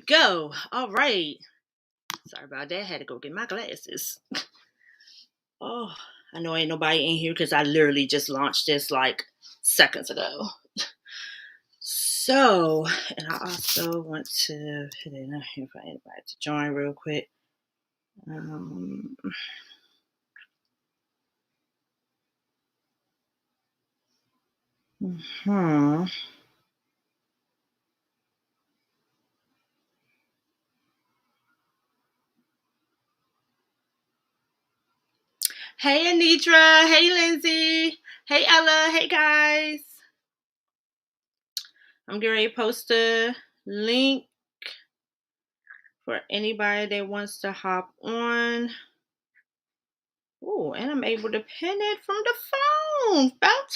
go. All right. Sorry about that. Had to go get my glasses. Oh, I know ain't nobody in here because I literally just launched this like seconds ago. So, and I also want to put it in here for anybody to join real quick. Um, hmm. Hey, Anitra. Hey, Lindsay. Hey, Ella. Hey, guys. I'm getting ready to post a link for anybody that wants to hop on. Oh, and I'm able to pin it from the phone. About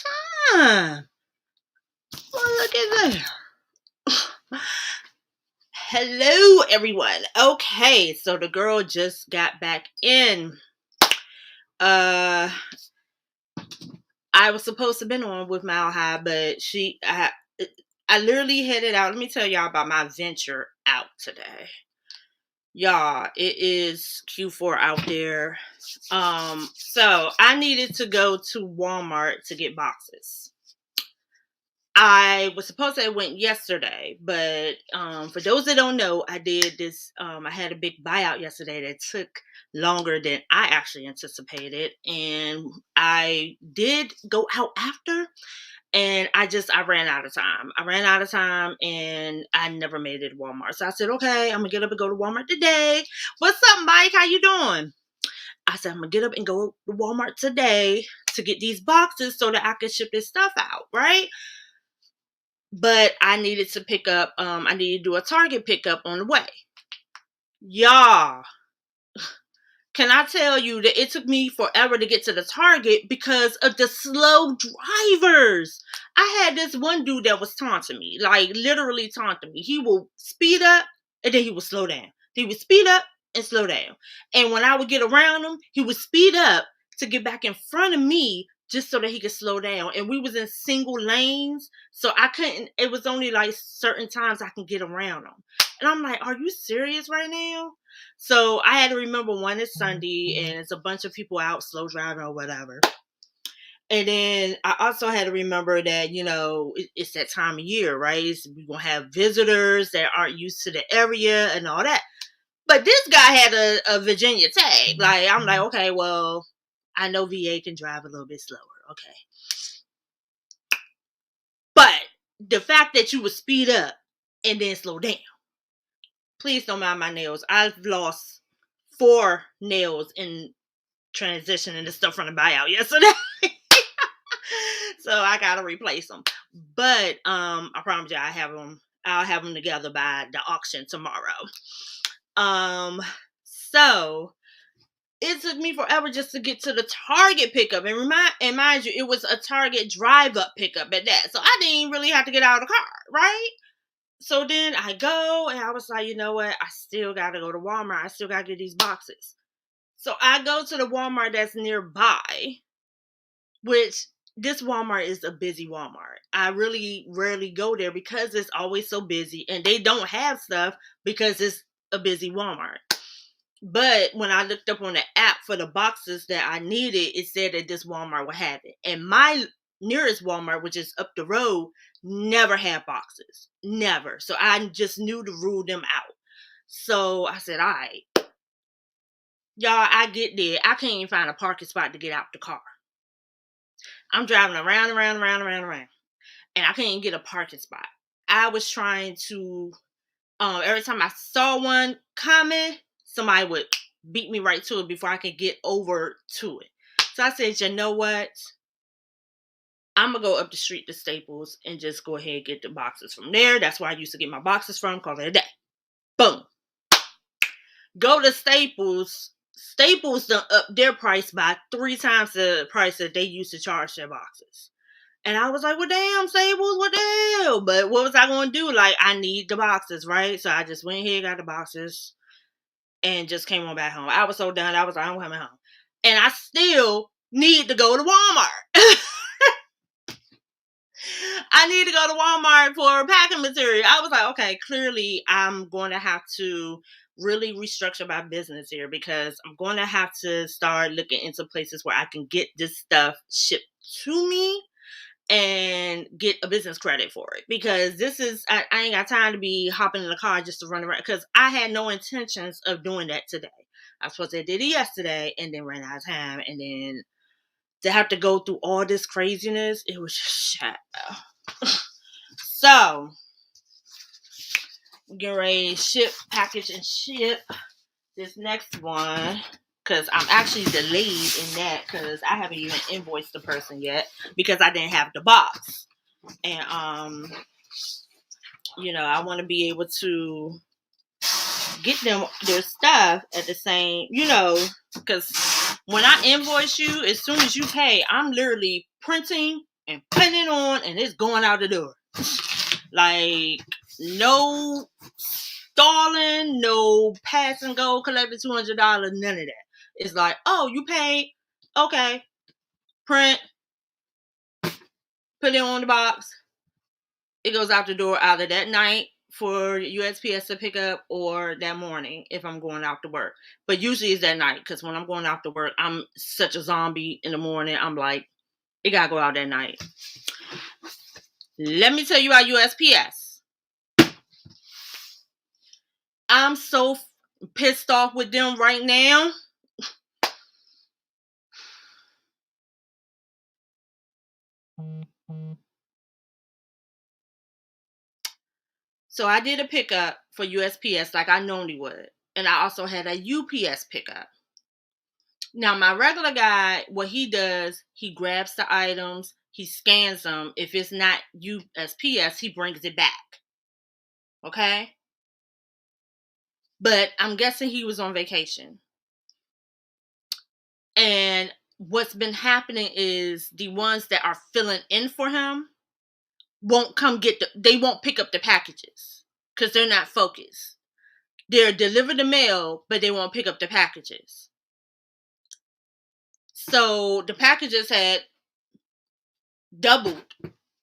time. Well, look at that. Hello, everyone. Okay, so the girl just got back in. Uh, I was supposed to have been on with Mile High, but I literally headed out. Let me tell y'all about my venture out today. Y'all, it is Q4 out there. So I needed to go to Walmart to get boxes. I was supposed to have went yesterday, but for those that don't know, I did this. I had a big buyout yesterday that took longer than I actually anticipated, and I did go out after, and I ran out of time. I ran out of time, and I never made it to Walmart. So I said, okay, I'm gonna get up and go to Walmart today. What's up, Mike? How you doing? I said, I'm gonna get up and go to Walmart today to get these boxes so that I can ship this stuff out, right? But I needed to pick up, I needed to do a Target pickup on the way. Y'all, can I tell you that it took me forever to get to the Target because of the slow drivers? I had this one dude that was taunting me, like literally taunting me. He will speed up and then he would slow down. He would speed up and slow down. And when I would get around him, he would speed up to get back in front of me just so that he could slow down. And we was in single lanes, so I couldn't, it was only like certain times I can get around him. And I'm like, are you serious right now? So I had to remember one is Sunday and it's a bunch of people out slow driving or whatever. And then I also had to remember that, it's that time of year, right? We're going to have visitors that aren't used to the area and all that. But this guy had a Virginia tag. Like, I'm like, okay, well, I know VA can drive a little bit slower. Okay. But the fact that you would speed up and then slow down. Please don't mind my nails. I've lost 4 nails in transition and the stuff from the buyout yesterday. So I gotta replace them. But I promise you I'll have them together by the auction tomorrow. So it took me forever just to get to the Target pickup. And mind you, it was a Target drive-up pickup at that. So I didn't really have to get out of the car, right? So then I go and I was like, you know what? I still gotta go to Walmart. I still gotta get these boxes. So I go to the Walmart that's nearby, which this Walmart is a busy Walmart. I really rarely go there because it's always so busy and they don't have stuff because it's a busy Walmart. But when I looked up on the app for the boxes that I needed, it said that this Walmart would have it. And my nearest Walmart, which is up the road, never had boxes. Never. So I just knew to rule them out. So I said, all right. Y'all, I get there. I can't even find a parking spot to get out the car. I'm driving around. And I can't even get a parking spot. I was trying to, every time I saw one coming, somebody would beat me right to it before I could get over to it. So I said, you know what? I'm going to go up the street to Staples and just go ahead and get the boxes from there. That's where I used to get my boxes from. Call it a day. Boom. Go to Staples. Staples done up their price by 3 times the price that they used to charge their boxes. And I was like, well, damn, Staples, what the hell? But what was I going to do? Like, I need the boxes, right? So I just went here, got the boxes, and just came on back home. I was so done. I was like, I'm coming home. And I still need to go to Walmart. I need to go to Walmart for packing material. I was like, okay, clearly I'm going to have to really restructure my business here because I'm going to have to start looking into places where I can get this stuff shipped to me and get a business credit for it, because this is I ain't got time to be hopping in the car just to run around, because I had no intentions of doing that today. I was supposed to did it yesterday and then ran out of time, and then to have to go through all this craziness, it was just shit. So get ready to ship, package, and ship this next one, because I'm actually delayed in that because I haven't even invoiced the person yet because I didn't have the box. And I want to be able to get them their stuff at the same, because when I invoice you, as soon as you pay, I'm literally printing and putting it on and it's going out the door. Like, no stalling, no pass and go, collecting $200, none of that. It's like, oh, you paid, okay, print, put it on the box, it goes out the door either that night for USPS to pick up or that morning if I'm going out to work. But usually it's that night, because when I'm going out to work, I'm such a zombie in the morning. I'm like, it gotta go out that night. Let me tell you about USPS. I'm so pissed off with them right now. So I did a pickup for USPS like I normally would. And I also had a UPS pickup. Now, my regular guy, what he does, he grabs the items, he scans them. If it's not USPS, he brings it back. Okay? But I'm guessing he was on vacation. And what's been happening is the ones that are filling in for him won't they won't pick up the packages because they're not focused. They're deliver the mail, but they won't pick up the packages. So the packages had doubled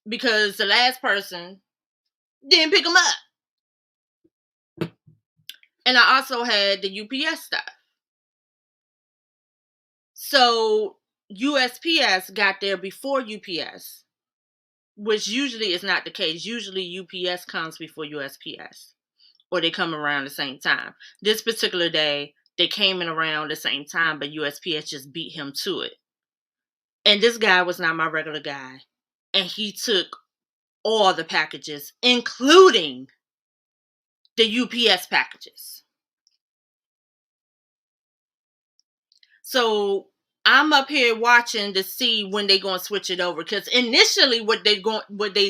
because the last person didn't pick them up. And I also had the UPS stuff. So USPS got there before UPS, which usually is not the case. Usually UPS comes before USPS, or they come around the same time. This particular day, they came in around the same time, but USPS just beat him to it. And this guy was not my regular guy. And he took all the packages, including the UPS packages. So I'm up here watching to see when they're going to switch it over. Because initially what they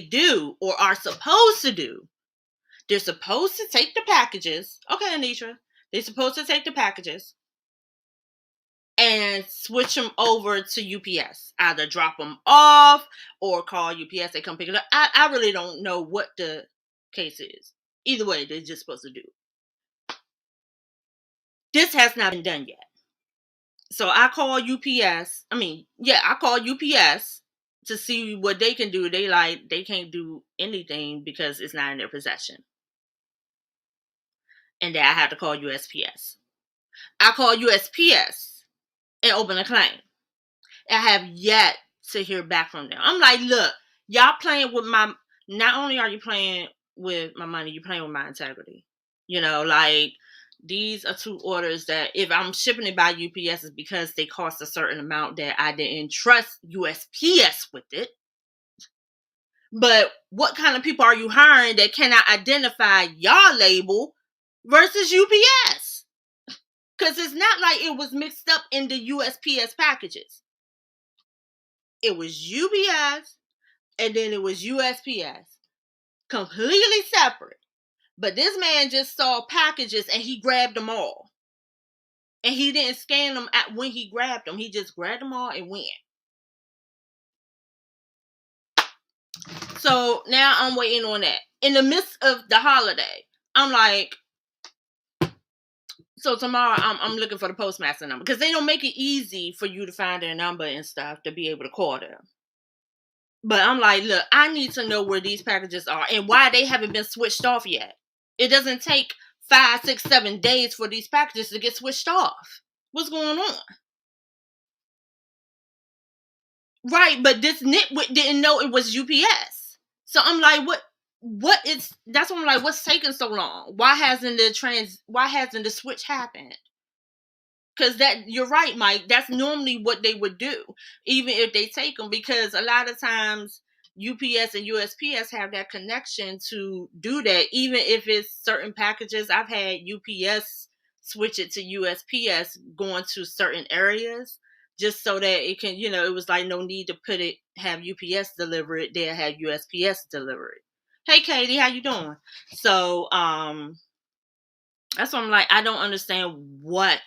do or are supposed to do, they're supposed to take the packages. Okay, Anitra. They're supposed to take the packages and switch them over to UPS. Either drop them off or call UPS. They come pick it up. I really don't know what the case is. Either way, they're just supposed to do. This has not been done yet. So I call UPS. I call UPS to see what they can do. They can't do anything because it's not in their possession. And then I had to call USPS. I call USPS and open a claim. I have yet to hear back from them. I'm like, look, y'all playing with not only are you playing with my money, you're playing with my integrity. These are two orders that if I'm shipping it by UPS is because they cost a certain amount that I didn't trust USPS with it. But what kind of people are you hiring that cannot identify your label versus UPS? Because it's not like it was mixed up in the USPS packages. It was UPS and then it was USPS. Completely separate. But this man just saw packages and he grabbed them all. And he didn't scan them when he grabbed them. He just grabbed them all and went. So now I'm waiting on that. In the midst of the holiday, I'm like, so tomorrow I'm looking for the postmaster number. Because they don't make it easy for you to find their number and stuff to be able to call them. But I'm like, look, I need to know where these packages are and why they haven't been switched off yet. It doesn't take 5, 6, 7 days for these packages to get switched off. What's going on? Right, but this nitwit didn't know it was UPS. So I'm like, what is that's what I'm like, what's taking so long? Why hasn't the switch happened? Because that you're right, Mike. That's normally what they would do, even if they take them. Because a lot of times UPS and USPS have that connection to do that. Even if it's certain packages, I've had UPS switch it to USPS going to certain areas, just so that it can, it was like no need to have UPS deliver it. They'll have USPS deliver it. Hey, Katie, how you doing? So, that's what I'm like. I don't understand what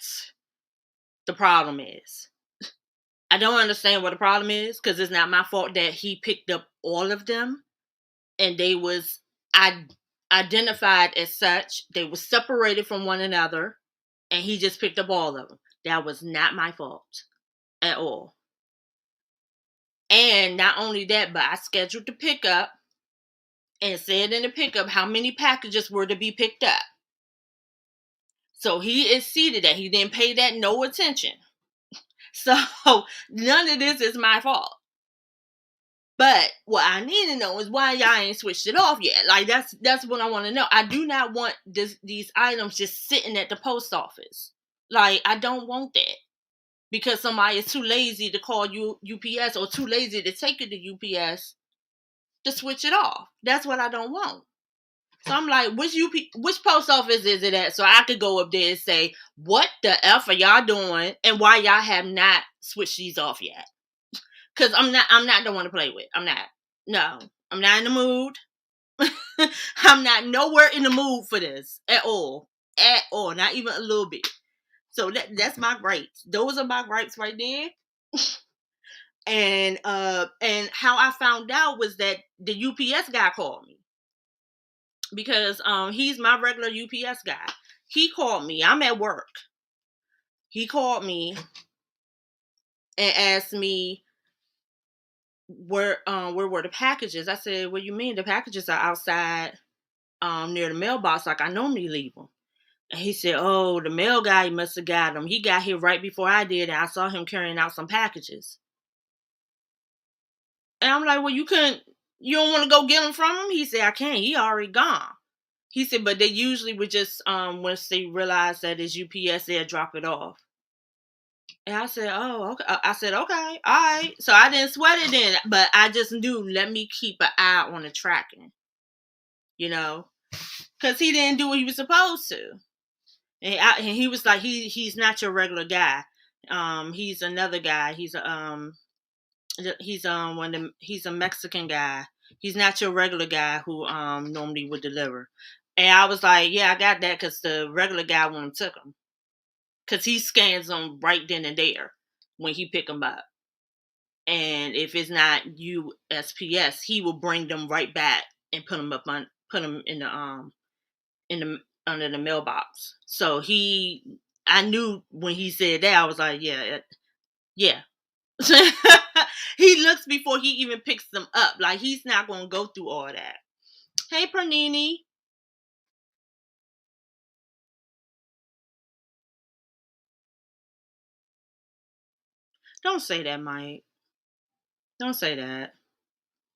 the problem is. I don't understand what the problem is because it's not my fault that he picked up all of them and they was identified as such. They were separated from one another and he just picked up all of them. That was not my fault at all. And not only that, but I scheduled the pickup and said in the pickup how many packages were to be picked up. So he exceeded that. He didn't pay that no attention. So none of this is my fault. But what I need to know is why y'all ain't switched it off yet. Like that's what I want to know. I do not want these items just sitting at the post office. Like I don't want that because somebody is too lazy to call you UPS or too lazy to take it to UPS to switch it off. That's what I don't want. So I'm like, which post office is it at? So I could go up there and say, what the F are y'all doing and why y'all have not switched these off yet? Because I'm not the one to play with. I'm not. No, I'm not in the mood. I'm not nowhere in the mood for this at all. At all. Not even a little bit. So that's my gripes. Those are my gripes right there. And how I found out was that the UPS guy called me. Because he's my regular UPS guy. He called me. I'm at work. He called me and asked me where were the packages. I said, what do you mean? The packages are outside near the mailbox like I normally leave them. And he said, oh, the mail guy must have got them. He got here right before I did, and I saw him carrying out some packages. And I'm like, well, you don't want to go get them from him? He said, I can't. He already gone. He said, but they usually would just, once they realize that it's UPS, they'll drop it off. And I said, oh, okay. I said, okay, all right. So I didn't sweat it then, but I just knew, let me keep an eye on the tracking, because he didn't do what he was supposed to. And he was like, he's not your regular guy. He's another guy. He's he's a Mexican guy. He's not your regular guy who normally would deliver. And I was like, yeah, I got that because the regular guy wouldn't took him because he scans them right then and there when he pick them up. And if it's not USPS, he will bring them right back and put them in the under the mailbox. So I knew when he said that, I was like, yeah. He looks before he even picks them up. Like he's not gonna go through all that. Hey, Pernini. Don't say that, Mike. Don't say that.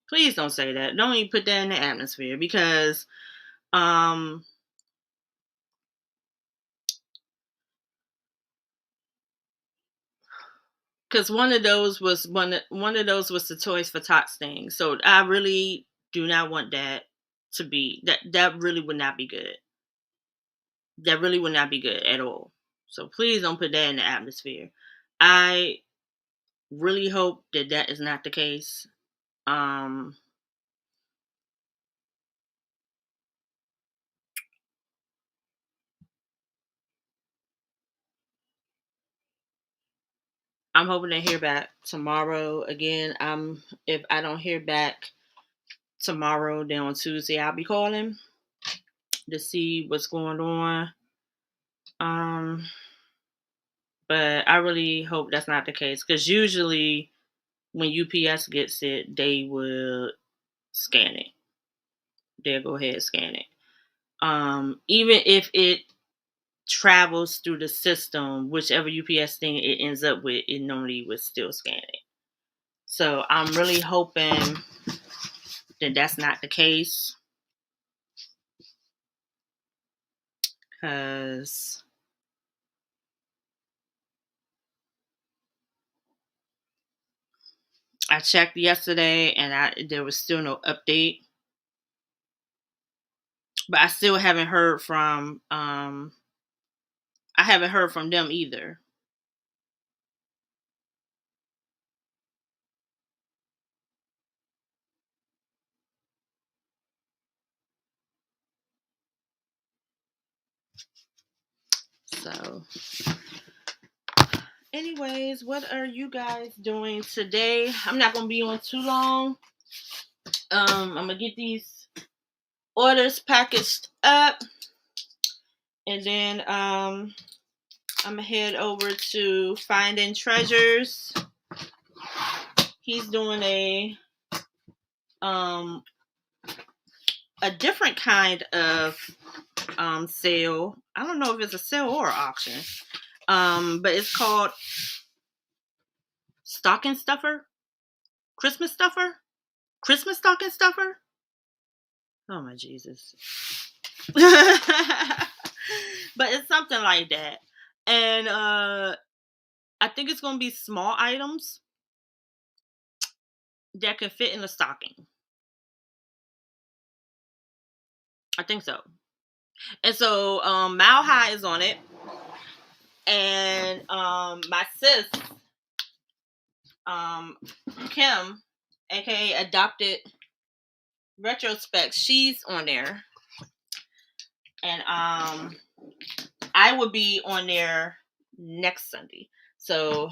Please don't say that. Don't even put that in the atmosphere um because one of those was the Toys for Tots thing. So I really do not want that to be that really would not be good. That really would not be good at all. So please don't put that in the atmosphere. I really hope that that is not the case. Um, I'm hoping to hear back tomorrow again. If I don't hear back tomorrow, then on Tuesday I'll be calling to see what's going on. Um, but I really hope that's not the case because usually when UPS gets it, they will scan it. They'll go ahead and scan it. Even if it travels through the system, whichever UPS thing it ends up with, it normally would still scan it. So I'm really hoping that that's not the case, because I checked yesterday and there was still no update. But I still haven't heard from I haven't heard from them either. So anyways, what are you guys doing today? I'm not gonna be on too long. I'm gonna get these orders packaged up, and then I'm gonna head over to Finding Treasures. He's doing um a different kind of sale. I don't know if it's a sale or auction. But it's called Stocking Stuffer, Christmas Stuffer, Christmas Stocking Stuffer. Oh my Jesus! But it's something like that, and I think it's gonna be small items that can fit in a stocking. I think so. And so Mile High is on it, and my sis, um, Kim, aka Adopted Retrospect, she's on there, and I will be on there next Sunday. So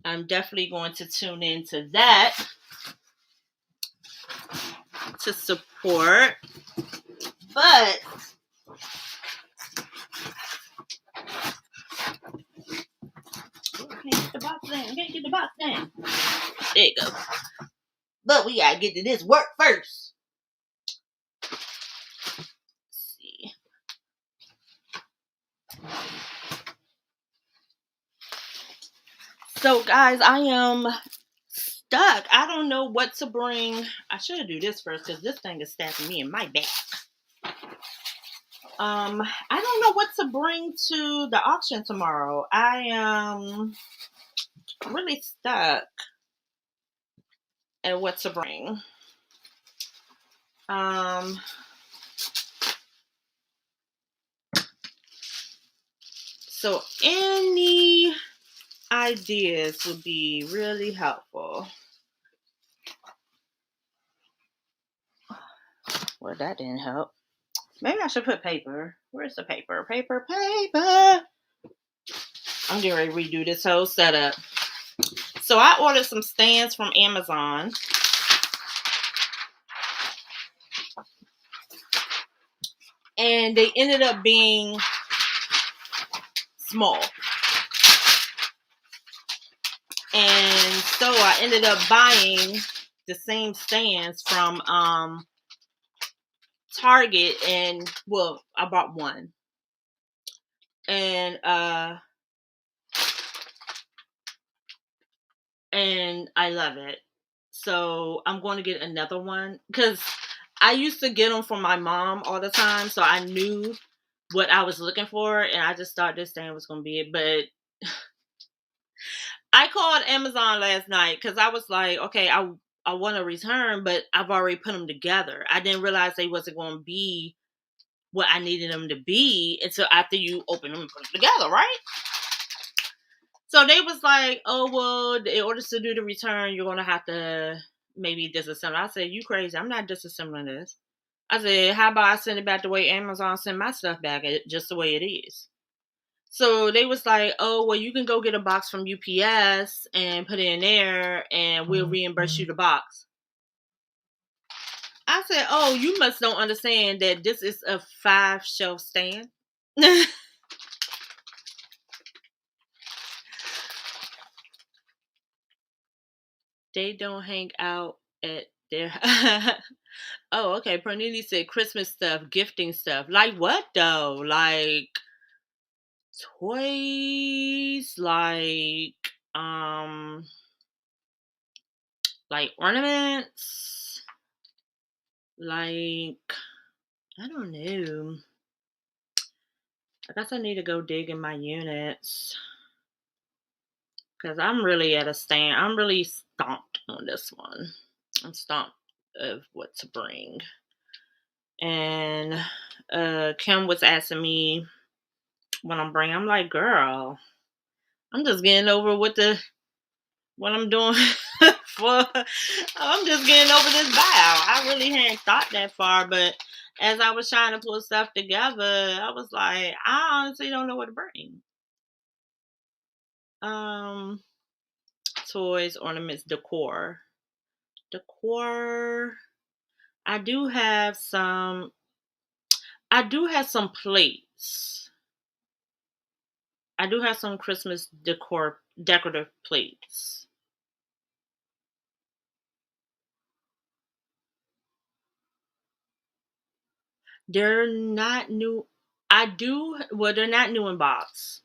I'm definitely going to tune into that to support. But can't get the box in. Can't get the box in. There you go. But we gotta get to this work first. Let's see. So guys, I am stuck. I don't know what to bring. I should do this first because this thing is stabbing me in my back. I don't know what to bring to the auction tomorrow. I am really stuck at what to bring. So any ideas would be really helpful. Well, that didn't help. Maybe I should put paper. Where's the paper? Paper. I'm getting ready to redo this whole setup. So I ordered some stands from Amazon. And they ended up being small. And so I ended up buying the same stands from Target, and well, I bought one. And I love it. So I'm going to get another one because I used to get them from my mom all the time, so I knew what I was looking for, and I just thought this stand was going to be it. But I called Amazon last night because I was like, okay, I want to return, but I've already put them together. I didn't realize they wasn't going to be what I needed them to be until after you open them and put them together, right? So they was like, oh, well, in order to do the return, you're going to have to maybe disassemble. I said, you crazy. I'm not disassembling this. I said, how about I send it back the way Amazon sent my stuff back, just the way it is. So they was like, oh, well, you can go get a box from UPS and put it in there, and we'll reimburse you the box. I said, oh, you must don't understand that this is a 5-shelf stand. They don't hang out at their Oh, okay. Pernini said Christmas stuff, gifting stuff. Like what though? Like toys, um like ornaments, like I don't know. I guess I need to go dig in my units because I'm really at a stand. I'm really stumped on this one. I'm stumped of what to bring. And Kim was asking me what I'm bringing. I'm like, girl, I'm just getting over what I'm doing for. I'm just getting over this vow. I really hadn't thought that far, but as I was trying to pull stuff together, I was like, I honestly don't know what to bring. Um, toys, ornaments, decor. Decor. I do have some. I do have some plates. I do have some Christmas decorative plates. They're not new. I do. Well, they're not new in box.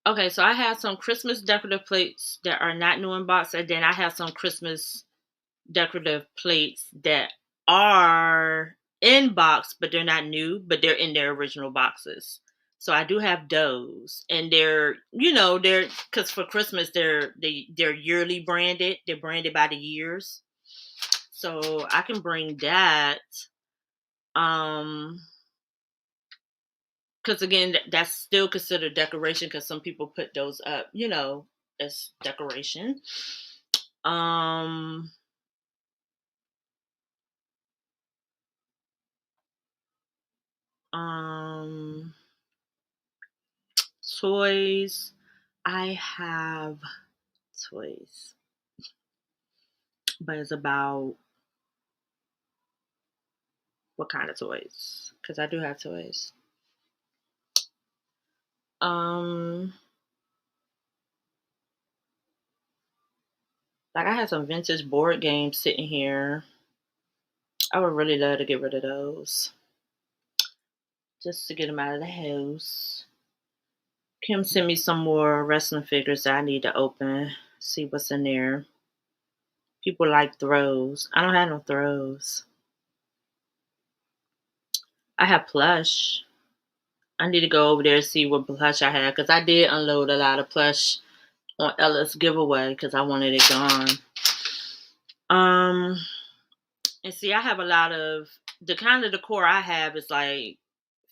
Okay, so I have some Christmas decorative plates that are not new in box, and then I have some Christmas decorative plates that are in box, but they're not new, but they're in their original boxes. So I do have those, and they're because for Christmas they're yearly branded. They're branded by the years, so I can bring that. Um, because again, that's still considered decoration because some people put those up, as decoration. Um, um, toys. I have toys, but it's about what kind of toys? Because I do have toys. Um, like I have some vintage board games sitting here. I would really love to get rid of those just to get them out of the house. Kim sent me some more wrestling figures that I need to open, see what's in there. People like throws. I don't have no throws. I have plush. I need to go over there and see what plush I have because I did unload a lot of plush on Ella's giveaway because I wanted it gone. Um, and see, I have a lot of the kind of decor I have is like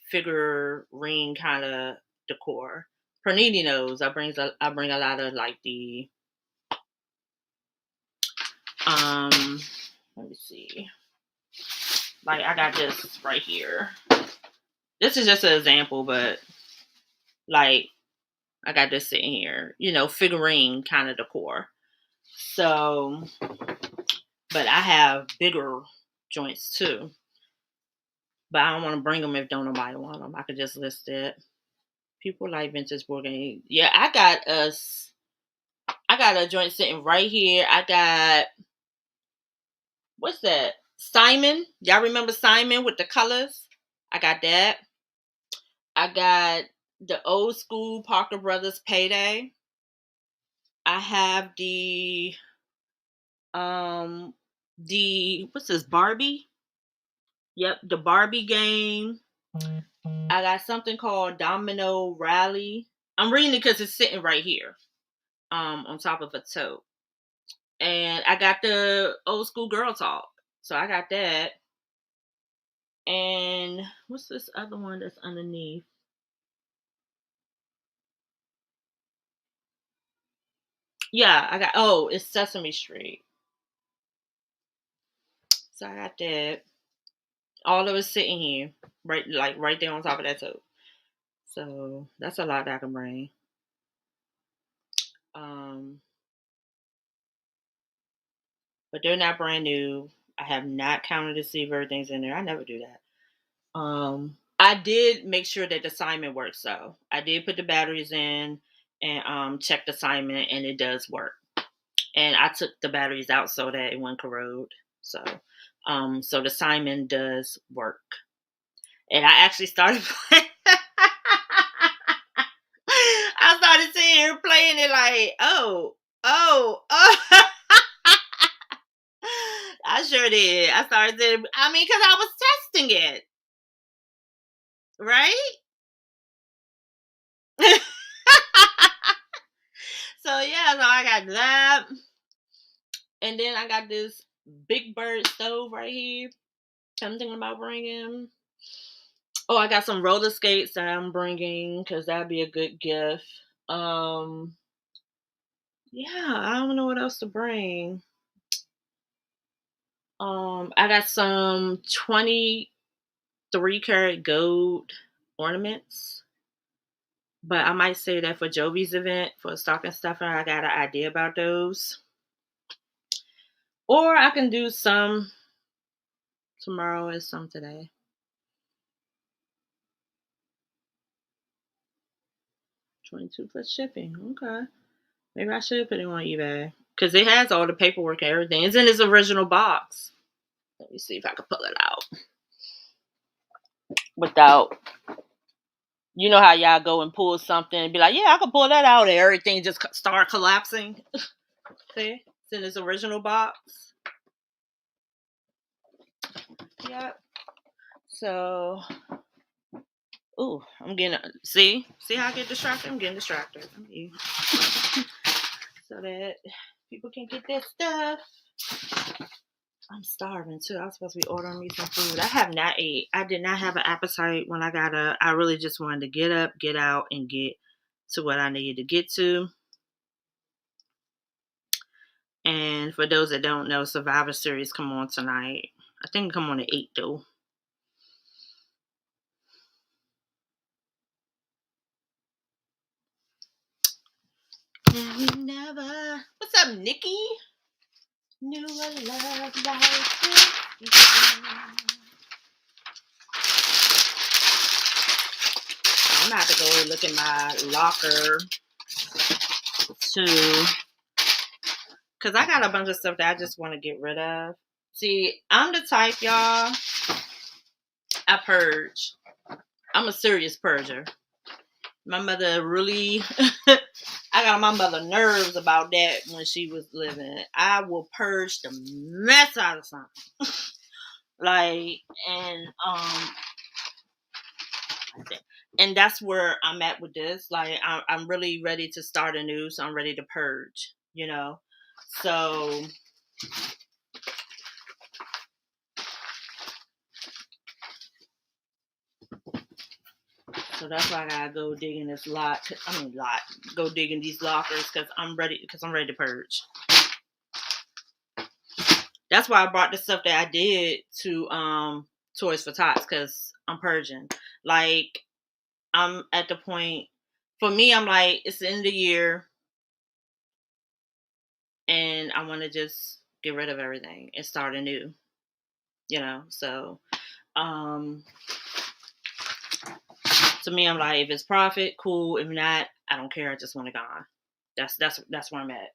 figurine kind of decor. Pernini knows I bring a lot of like the um. Let me see. Like I got this right here. This is just an example, but like I got this sitting here, figurine kind of decor. So, but I have bigger joints too. But I don't want to bring them if don't nobody want them. I could just list it. People like vintage board game. Yeah, I got a joint sitting right here. I got what's that? Simon. Y'all remember Simon with the colors? I got that. I got the old school Parker Brothers Payday. I have um the what's this Barbie? Yep, the Barbie game. I got something called Domino Rally. I'm reading it because it's sitting right here, on top of a tote. And I got the old school girl talk. So I got that. And what's this other one that's underneath? Yeah, it's Sesame Street. So I got that. All of it sitting here, right there on top of that tote. So that's a lot that I can bring. Um, but they're not brand new. I have not counted to see if everything's in there. I never do that. I did make sure that the Simon works though. I did put the batteries in and checked the assignment, and it does work. And I took the batteries out so that it wouldn't corrode. So, so the Simon does work. And I actually started playing. I started sitting here playing it like, oh. I sure did. I started saying, I mean, because I was testing it, right? So yeah, so I got that, and then I got this Big Bird stove right here. I'm thinking about bringing. Oh, I got some roller skates that I'm bringing because that'd be a good gift. Um, yeah, I don't know what else to bring. I got some 23-karat gold ornaments, but I might say that for Jovi's event for a stocking stuffer. I got an idea about those, or I can do some tomorrow and some today. 22 plus shipping. Okay. Maybe I should put it on eBay. Because it has all the paperwork and everything. It's in its original box. Let me see if I can pull it out. Without, you know how y'all go and pull something and be like, yeah, I can pull that out, and everything just start collapsing. See? It's in its original box. Yep. So, ooh, I'm getting, see how I get distracted? I'm getting distracted. So that people can get that stuff. I'm starving too. I was supposed to be ordering me some food. I have not ate. I did not have an appetite when I got up. I really just wanted to get up, get out, and get to what I needed to get to. And for those that don't know, Survivor Series come on tonight. I think it come on at 8 though. And we never. What's up, Nikki? Knew a love like this before. I'm gonna have to go look in my locker too, because I got a bunch of stuff that I just want to get rid of. See, I'm the type, y'all. I purge. I'm a serious purger. My mother really, I got on my mother nerves about that when she was living. I will purge the mess out of something. Like, and that's where I'm at with this. Like, I'm really ready to start anew, so I'm ready to purge, you know? So, that's why I gotta go dig in this go dig in these lockers because I'm ready to purge. That's why I brought the stuff that I did to Toys for Tots, because I'm purging. Like, I'm at the point, for me, I'm like, it's the end of the year, and I want to just get rid of everything and start anew, you know? So, to me, I'm like, if it's profit, cool. If not, I don't care. I just want it gone. That's where I'm at.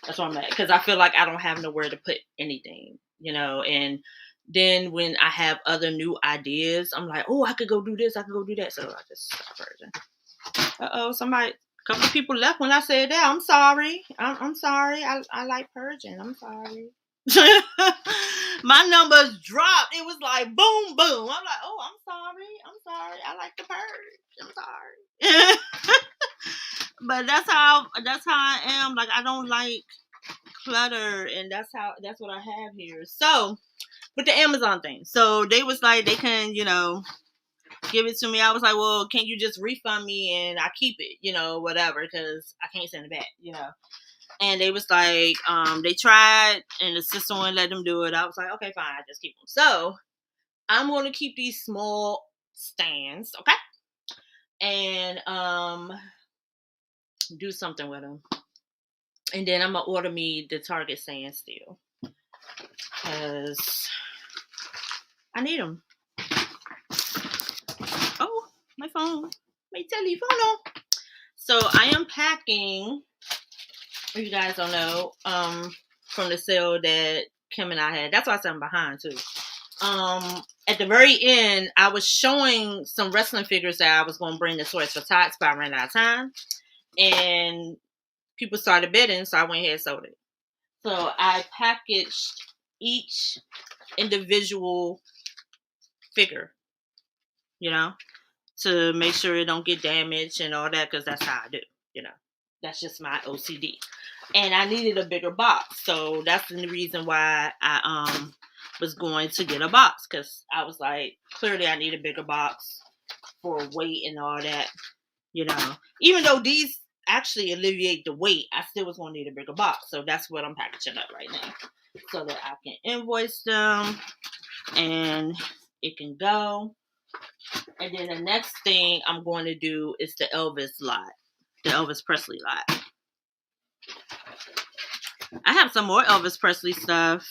That's where I'm at, because I feel like I don't have nowhere to put anything, you know. And then when I have other new ideas, I'm like, oh, I could go do this, I could go do that. So I just stop purging. A couple of people left when I said that. I'm sorry. I'm sorry. I like purging. I'm sorry. My numbers dropped. It was like boom, boom. I'm like, oh, I'm sorry. I like to purge. I'm sorry. But that's how I am. Like, I don't like clutter, and that's what I have here. So with the Amazon thing, so they was like, they can, give it to me. I was like, well, can you just refund me and I keep it, whatever, because I can't send it back, And they was like, they tried, and the system wouldn't let them do it. I was like, okay, fine, I just keep them. So I'm going to keep these small stands, okay, and do something with them. And then I'm going to order me the Target stand still, because I need them. Oh, my phone. My telephone. So I am packing. If you guys don't know, from the sale that Kim and I had. That's why I said I'm behind too. At the very end, I was showing some wrestling figures that I was going to bring to Toys for Tots, but I ran out of time, and people started bidding, so I went ahead and sold it. So I packaged each individual figure, you know, to make sure it don't get damaged and all that, because that's how I do, you know. That's just my OCD. And I needed a bigger box, so that's the reason why I was going to get a box, because I was like, clearly I need a bigger box for weight and all that, you know. Even though these actually alleviate the weight, I still was going to need a bigger box. So that's what I'm packaging up right now, so that I can invoice them and it can go. And then the next thing I'm going to do is the Elvis lot, the Elvis Presley lot. I have some more Elvis Presley stuff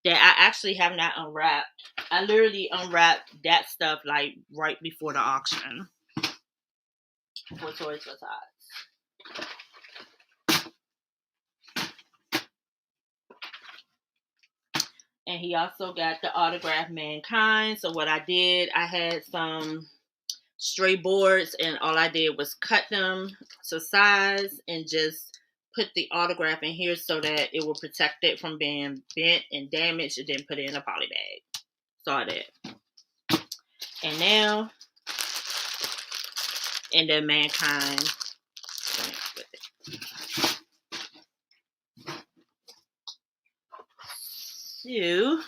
that I actually have not unwrapped. I literally unwrapped that stuff like right before the auction for Toys for Tots. And he also got the autographed Mankind. So what I did, I had some stray boards, and all I did was cut them to size and just put the autograph in here so that it will protect it from being bent and damaged, and then put it in a poly bag. Saw that. And now, and then Mankind. So,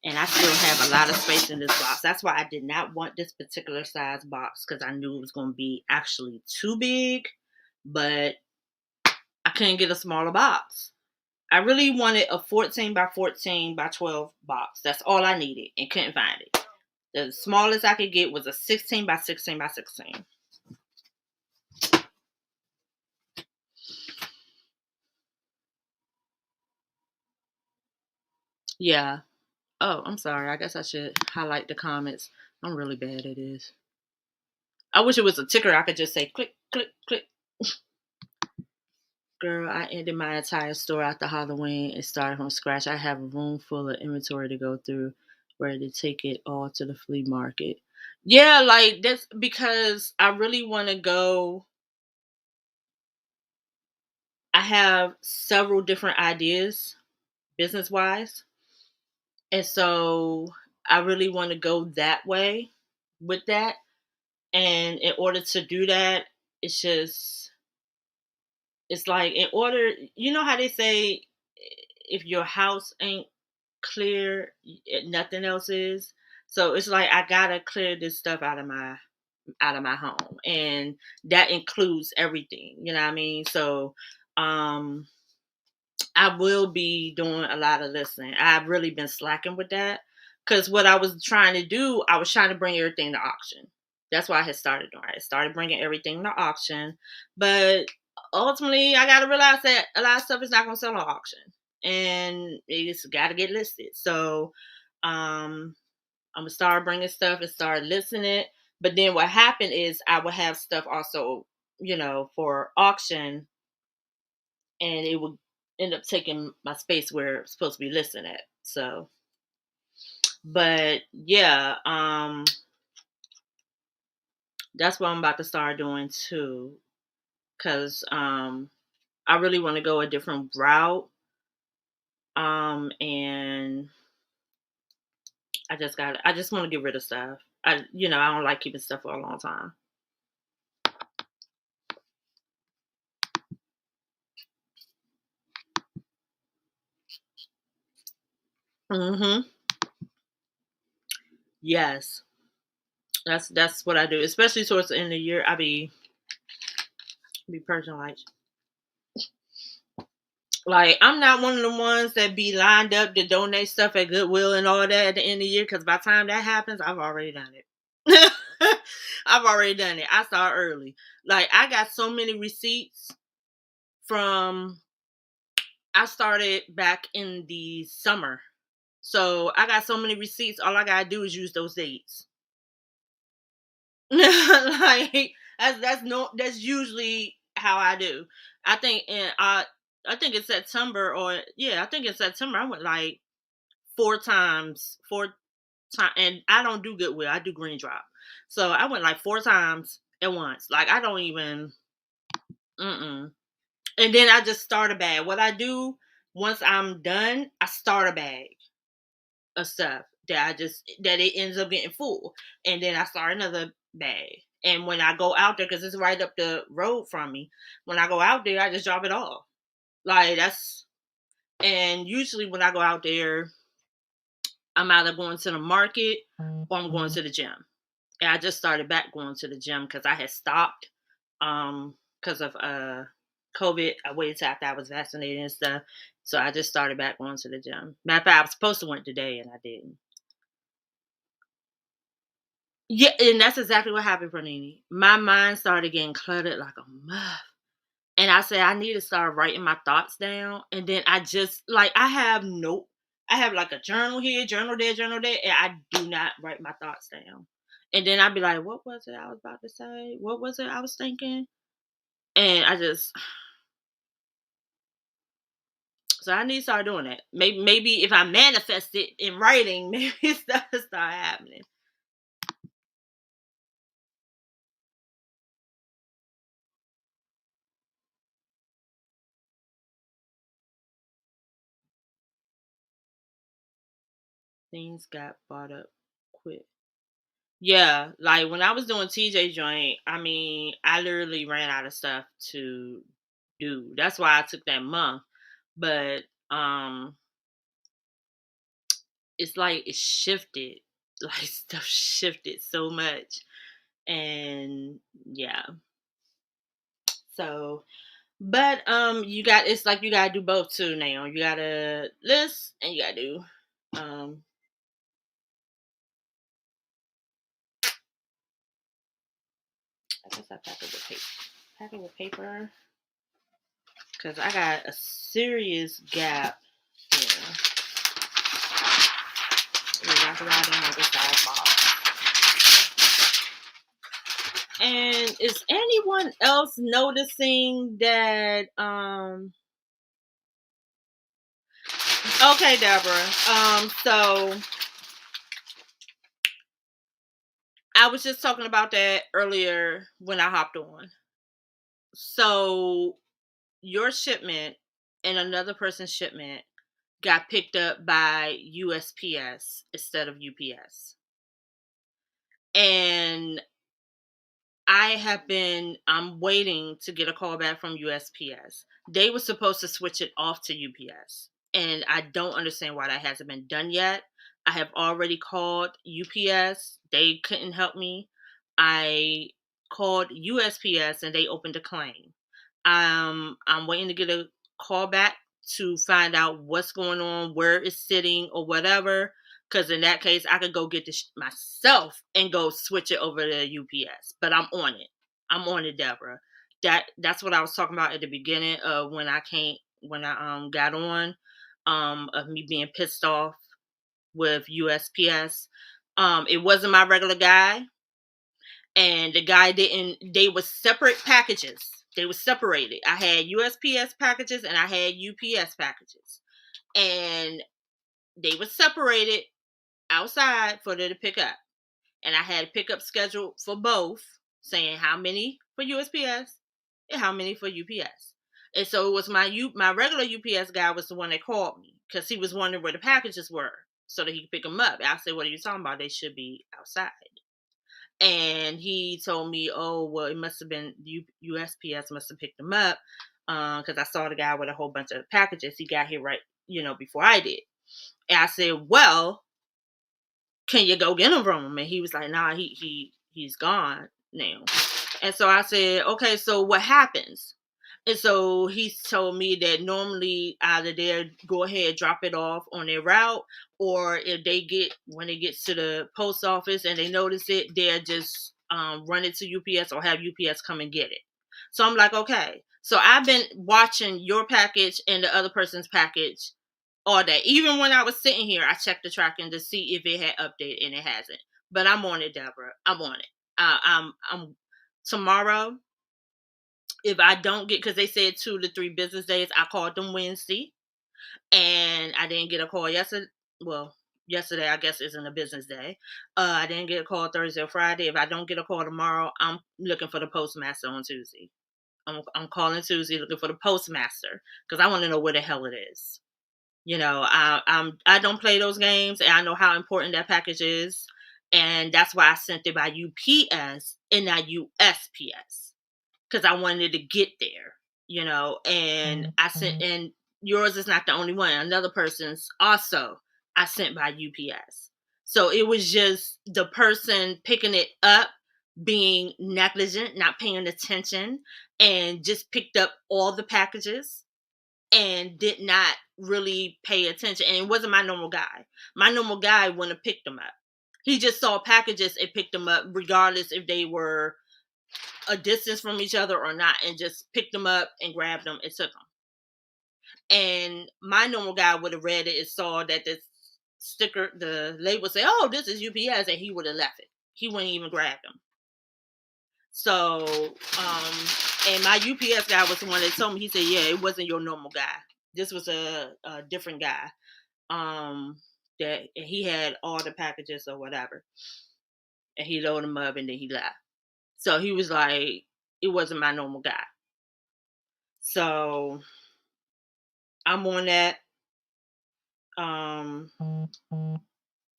and I still have a lot of space in this box. That's why I did not want this particular size box, because I knew it was going to be actually too big, but I couldn't get a smaller box. I really wanted a 14 by 14 by 12 box. That's all I needed, and couldn't find it. The smallest I could get was a 16 by 16 by 16. Yeah. Oh, I'm sorry. I guess I should highlight the comments. I'm really bad at this. I wish it was a ticker. I could just say click, click, click. Girl, I ended my entire store after Halloween and started from scratch. I have a room full of inventory to go through, ready to take it all to the flea market. Yeah, like that's because I really want to go. I have several different ideas business wise. And so I really want to go that way with that. And in order to do that, it's just, it's like, in order, you know how they say, if your house ain't clear, nothing else is. So it's like I gotta clear this stuff out of my home, and that includes everything. You know what I mean? So, um, I will be doing a lot of listening. I've really been slacking with that, because what I was trying to do, I was trying to bring everything to auction. That's why I had started doing. I started bringing everything to auction, but ultimately, I got to realize that a lot of stuff is not going to sell on auction, and it's got to get listed. So, um, I'm gonna start bringing stuff and start listening. But then what happened is I would have stuff also, for auction, and it would end up taking my space where it's supposed to be listed at. So, but yeah, that's what I'm about to start doing too, because I really want to go a different route. And I just want to get rid of stuff. I don't like keeping stuff for a long time. Hmm. Yes, that's what I do, especially towards the end of the year. I be personalized. Like, I'm not one of the ones that be lined up to donate stuff at Goodwill and all that at the end of the year, because by the time that happens, I've already done it. I've already done it. I start early. Like, I got so many receipts from, I started back in the summer. So I got so many receipts. All I got to do is use those dates. Like, That's usually how I do. I think in I think in September, or yeah, I think in September I went like four times, and I don't do Goodwill. I do Green Drop. So I went like four times at once. Like I don't even. Mm-mm. And then I just start a bag. What I do once I'm done, I start a bag of stuff that it ends up getting full, and then I start another bag. And when I go out there, because it's right up the road from me, when I go out there, I just drop it off. Like that's and usually when I go out there, I'm either going to the market or I'm going to the gym. And I just started back going to the gym because I had stopped because of COVID. I waited till after I was vaccinated and stuff. So I just started back going to the gym. Matter of fact, I was supposed to went today and I didn't. Yeah, and that's exactly what happened, Pranini. My mind started getting cluttered like a muff. And I said I need to start writing my thoughts down. And then I just like I have like a journal here, journal there, and I do not write my thoughts down. And then I'd be like, what was it I was about to say? What was it I was thinking? And I just so I need to start doing that. Maybe if I manifest it in writing, maybe it start happening. Things got bought up quick. Yeah, like when I was doing TJ joint, I mean, I literally ran out of stuff to do. That's why I took that month. But it's like it shifted. Like stuff shifted so much. And yeah. So but you got it's like you gotta do both too now. You gotta list and you gotta do I guess I pack it with paper. Pack it with paper. Cause I got a serious gap here. Exactly why I didn't have this size box. And is anyone else noticing that okay, Deborah. So I was just talking about that earlier when I hopped on. So your shipment and another person's shipment got picked up by USPS instead of UPS. And I'm waiting to get a call back from USPS. They were supposed to switch it off to UPS. And I don't understand why that hasn't been done yet. I have already called UPS. They couldn't help me. I called USPS and they opened a claim. I'm waiting to get a call back to find out what's going on, where it's sitting, or whatever. Because in that case, I could go get this myself and go switch it over to UPS. But I'm on it. I'm on it, Deborah. That's what I was talking about at the beginning of when I got on of me being pissed off with USPS. It wasn't my regular guy, and the guy didn't. They were separate packages. They were separated. I had USPS packages and I had UPS packages, and they were separated outside for them to pick up. And I had a pickup schedule for both, saying how many for USPS and how many for UPS. And so it was my regular UPS guy was the one that called me because he was wondering where the packages were so that he could pick them up. I said, "What are you talking about? They should be outside." And he told me, "Oh, well, it must have been USPS must have picked them up because I saw the guy with a whole bunch of packages. He got here right, before I did." And I said, "Well, can you go get him from him?" And he was like, "Nah, he's gone now." And so I said, "Okay, so what happens?" And so he told me that normally either they'll go ahead drop it off on their route, or if when it gets to the post office and they notice it, they'll just run it to UPS or have UPS come and get it. So I'm like, okay. So I've been watching your package and the other person's package all day. Even when I was sitting here, I checked the tracking to see if it had updated, and it hasn't. But I'm on it, Deborah. I'm on it. I'm tomorrow, if I don't get, because they said 2 to 3 business days, I called them Wednesday, and I didn't get a call yesterday. Well, yesterday I guess isn't a business day. I didn't get a call Thursday or Friday. If I don't get a call tomorrow, I'm looking for the postmaster on Tuesday. I'm calling Tuesday looking for the postmaster because I want to know where the hell it is. I don't play those games, and I know how important that package is, and that's why I sent it by UPS and not USPS because I wanted to get there. And I sent, and yours is not the only one. Another person's also I sent by UPS. So it was just the person picking it up being negligent, not paying attention, and just picked up all the packages and did not really pay attention. And it wasn't my normal guy. My normal guy wouldn't have picked them up. He just saw packages and picked them up, regardless if they were a distance from each other or not, and just picked them up and grabbed them and took them. And my normal guy would have read it and saw that the sticker, the label say, "Oh, this is UPS," and he would have left it. He wouldn't even grab them. So, and my UPS guy was the one that told me. He said, "Yeah, it wasn't your normal guy. This was a different guy. That he had all the packages or whatever, and he loaded them up and then he left." So he was like, "It wasn't my normal guy." So I'm on that. Um,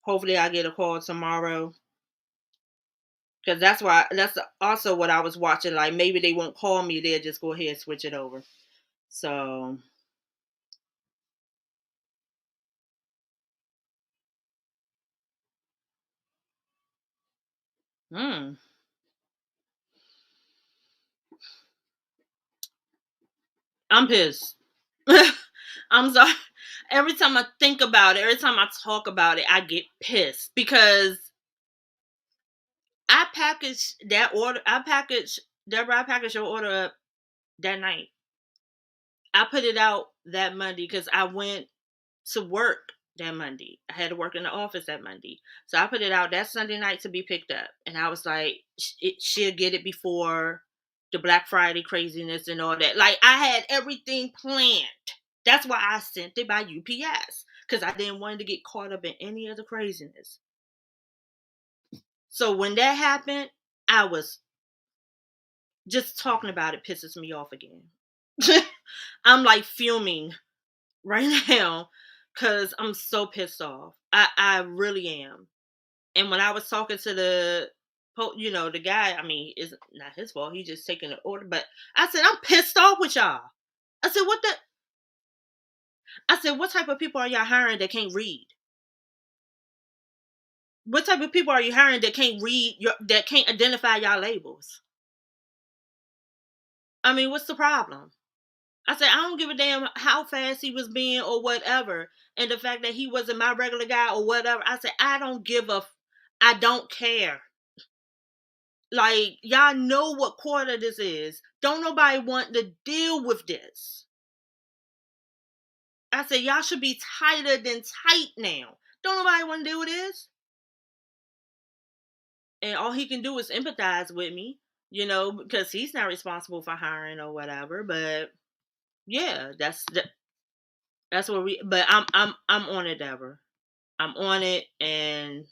Hopefully I get a call tomorrow because that's also what I was watching. Like maybe they won't call me; they'll just go ahead and switch it over. So, hmm. I'm pissed. I'm sorry. Every time I think about it, every time I talk about it, I get pissed because I packaged that order. Deborah, I packaged your order up that night. I put it out that Monday because I went to work that Monday. I had to work in the office that Monday. So I put it out that Sunday night to be picked up. And I was like, she'll get it before the Black Friday craziness and all that. Like, I had everything planned. That's why I sent it by UPS because I didn't want to get caught up in any of the craziness. So when that happened, I was just talking about it pisses me off again. I'm like fuming right now because I'm so pissed off. I really am. And when I was talking to the guy, I mean, it's not his fault. He just taking the order. But I said, I'm pissed off with y'all. I said, what type of people are y'all hiring that can't read? What type of people are you hiring that can't that can't identify y'all labels? I mean, what's the problem? I said, I don't give a damn how fast he was being or whatever. And the fact that he wasn't my regular guy or whatever. I said, I don't care. Like, y'all know what quarter this is. Don't nobody want to deal with this. I said, y'all should be tighter than tight now. Don't nobody want to deal with this. And all he can do is empathize with me, because he's not responsible for hiring or whatever. But yeah, that's what we. But I'm on it, Deborah. I'm on it, and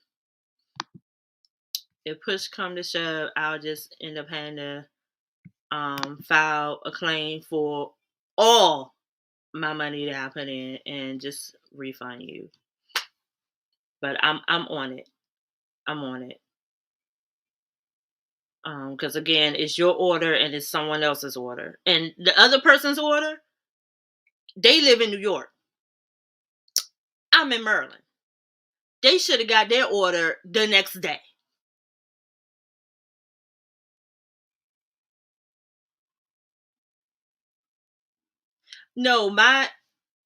if push come to shove, I'll just end up having to file a claim for all my money that I put in and just refund you. But I'm on it. I'm on it. Because again, it's your order and it's someone else's order, and the other person's order. They live in New York. I'm in Maryland. They should have got their order the next day. No,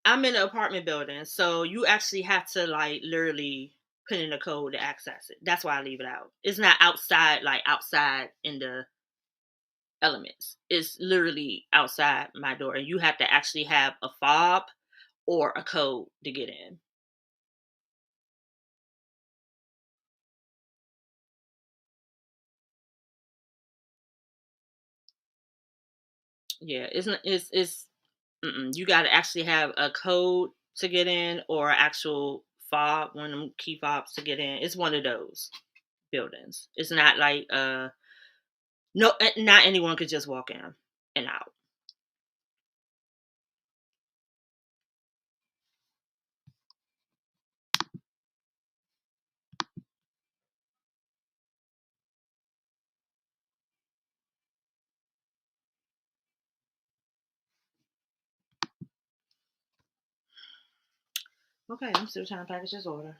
I'm in an apartment building, so you actually have to like literally put in a code to access it. That's why I leave it out. It's not outside, like outside in the elements. It's literally outside my door, and you have to actually have a fob or a code to get in. Yeah, it's not. It's. Mm-mm. You got to actually have a code to get in, or actual fob, one of them key fobs to get in. It's one of those buildings. It's not like no, not anyone could just walk in and out. Okay, I'm still trying to package this order.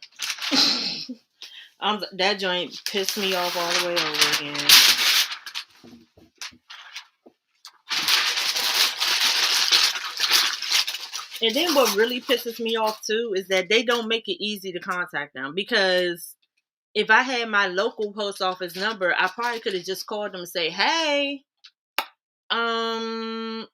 That joint pissed me off all the way over again. And then what really pisses me off too is that they don't make it easy to contact them, because if I had my local post office number, I probably could have just called them and say, "Hey, um,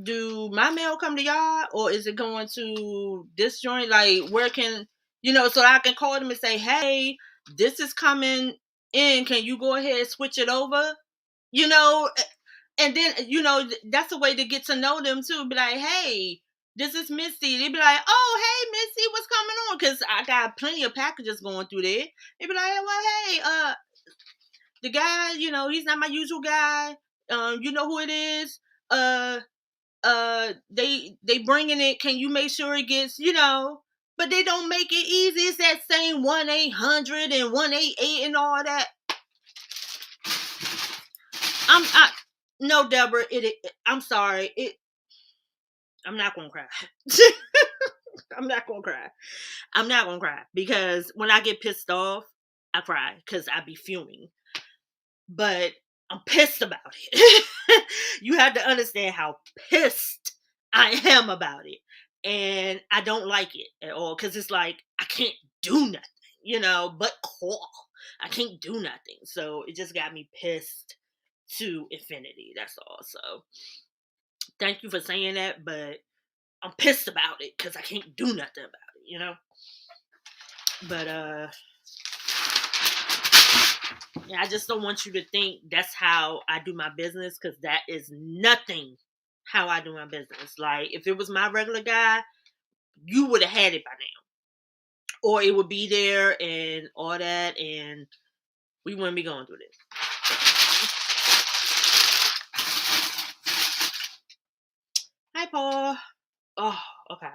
do my mail come to y'all, or is it going to this joint? Like, where can so I can call them and say, hey, this is coming in. Can you go ahead and switch it over? You know, and then that's a way to get to know them too. Be like, hey, this is Missy. They be like, oh, hey, Missy, what's coming on? Because I got plenty of packages going through there. They be like, well, hey, the guy, he's not my usual guy. You know who it is? Uh, they bringing it. Can you make sure it gets, but they don't make it easy. It's that same 1-800 and 188 and all that. I no, Deborah, I'm sorry, I'm not gonna cry. I'm not gonna cry. I'm not gonna cry, because when I get pissed off, I cry because I be fuming. But I'm pissed about it. You have to understand how pissed I am about it. And I don't like it at all, because it's like I can't do nothing, but call. I can't do nothing. So it just got me pissed to infinity. That's all. So thank you for saying that, but I'm pissed about it because I can't do nothing about it. But yeah, I just don't want you to think that's how I do my business, because that is nothing how I do my business. Like, if it was my regular guy, you would have had it by now, or it would be there and all that, and we wouldn't be going through this. Hi, Paul. Oh, okay.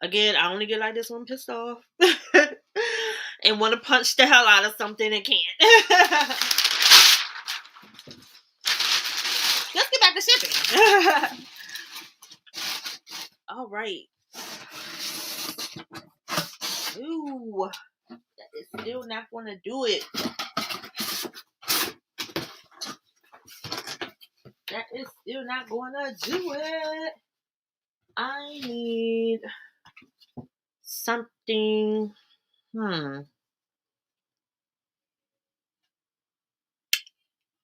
Again, I only get like this when I'm pissed off and want to punch the hell out of something and can't. Let's get back to shipping. All right. Ooh, that is still not going to do it. That is still not going to do it. I need something.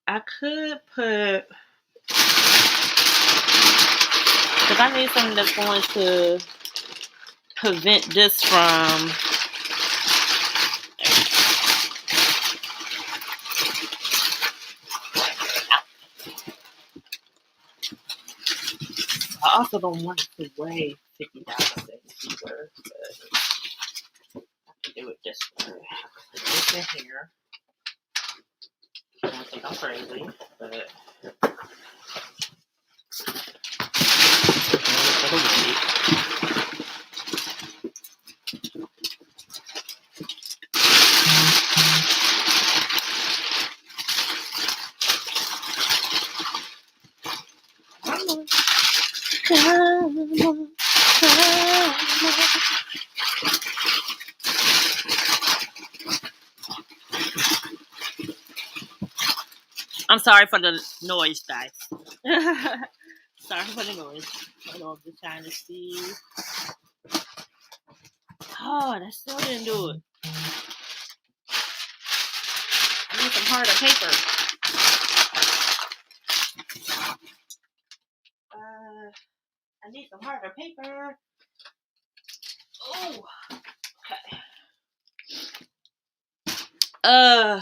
I could put, because I need something that's going to prevent this from. I also don't want it to weigh 50,000 either, but I can do it this way. Put this in here. I don't think I'm crazy, but for the weight. I'm sorry for the noise, guys. Sorry for the noise. Hold on, just trying to see. Oh, that still didn't do it. I need some harder paper. I need some harder paper. Oh, okay. Uh,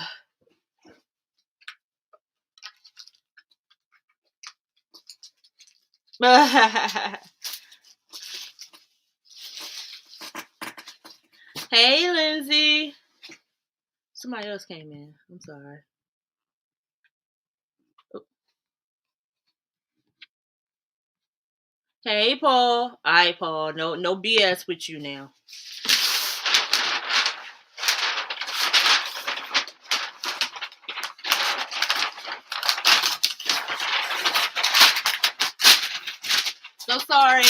Hey, Lindsay. Somebody else came in. I'm sorry. Oh, hey, Paul. All right, Paul. No BS with you now. So sorry.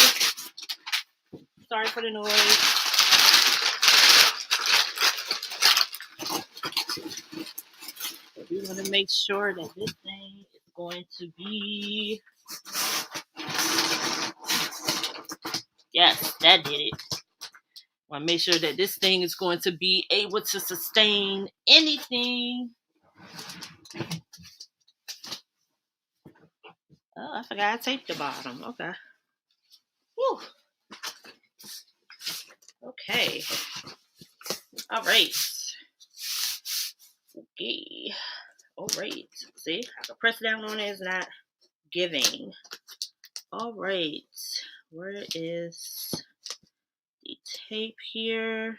Sorry for the noise. We want to make sure that this thing is going to be. Yes, that did it. Want to make sure that this thing is going to be able to sustain anything. Oh, I forgot I taped the bottom. Okay. Whew. Okay. All right. Okay. All right. See, I can press down on it. It's not giving. All right. Where is the tape here?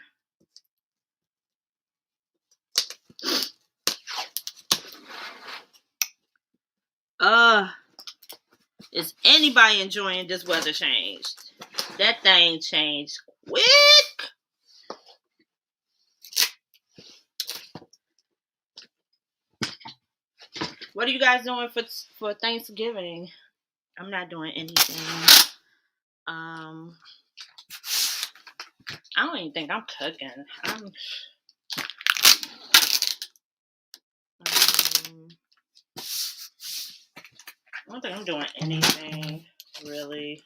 Is anybody enjoying this weather change? That thing changed quick. What are you guys doing for Thanksgiving? I'm not doing anything. I don't even think I'm cooking. I don't think I'm doing anything really.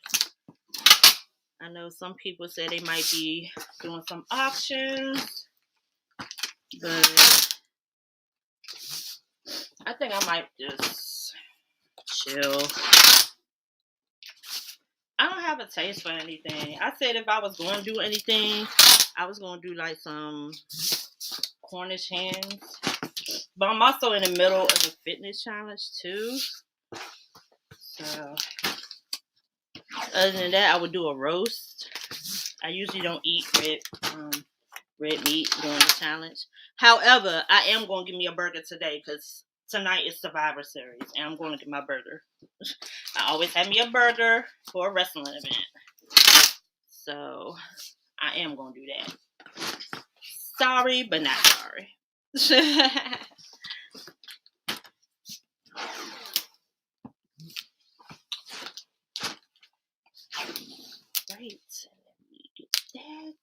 I know some people say they might be doing some auctions, but I think I might just chill. I don't have a taste for anything. I said if I was going to do anything, I was going to do like some Cornish hens. But I'm also in the middle of a fitness challenge too. So other than that, I would do a roast. I usually don't eat red meat during the challenge. However, I am going to give me a burger today because tonight is Survivor Series, and I'm going to get my burger. I always have me a burger for a wrestling event, so I am going to do that. Sorry, but not sorry. Right, let me get that.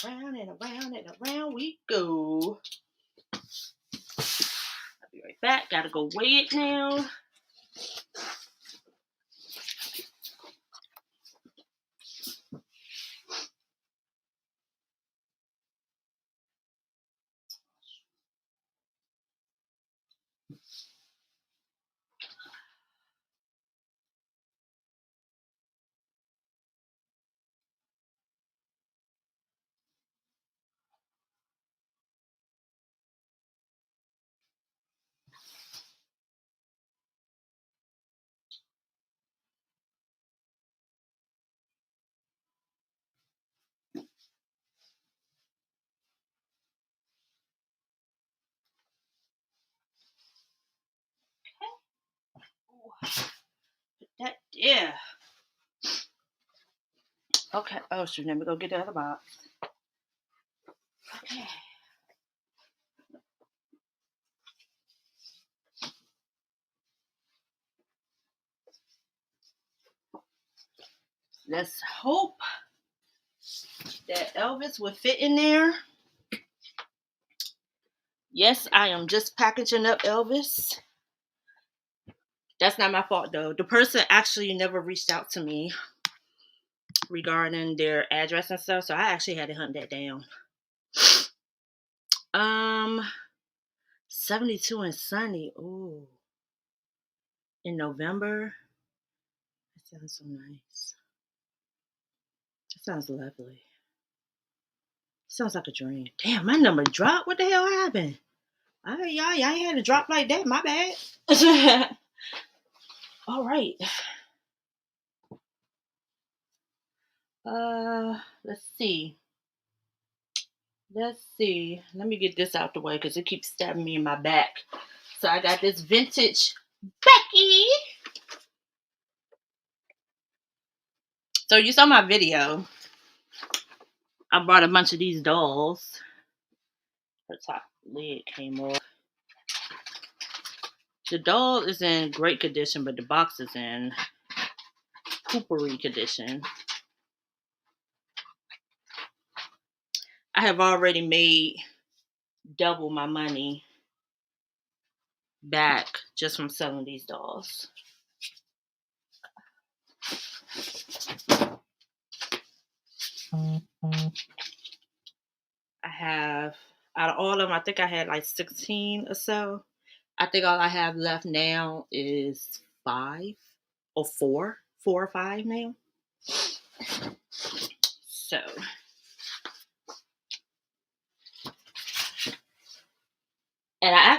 Around and around and around we go. I'll be right back. Gotta go weigh it now. That yeah. Okay. Oh shoot, let me go get the other box. Okay. Let's hope that Elvis would fit in there. Yes, I am just packaging up Elvis. That's not my fault though. The person actually never reached out to me regarding their address and stuff, so I actually had to hunt that down. 72 and sunny. Ooh. In November. That sounds so nice. That sounds lovely. Sounds like a dream. Damn, my number dropped. What the hell happened? All right, y'all ain't had to drop like that. My bad. All right. Let's see. Let's see. Let me get this out the way because it keeps stabbing me in my back. So I got this vintage Becky. So you saw my video. I bought a bunch of these dolls. Her top lid came off. The doll is in great condition, but the box is in poopery condition. I have already made double my money back just from selling these dolls. I have, out of all of them, I think I had like 16 or so. I think all I have left now is 5 or 4 or 5 now. So, and I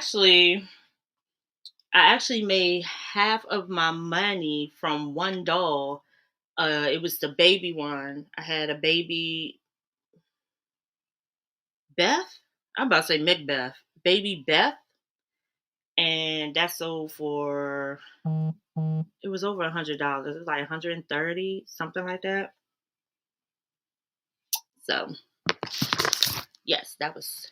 actually made half of my money from one doll. It was the baby one. I had a baby Beth. I'm about to say Macbeth. Baby Beth. And that sold for, it was over $100. It was like 130, something like that. So yes, that was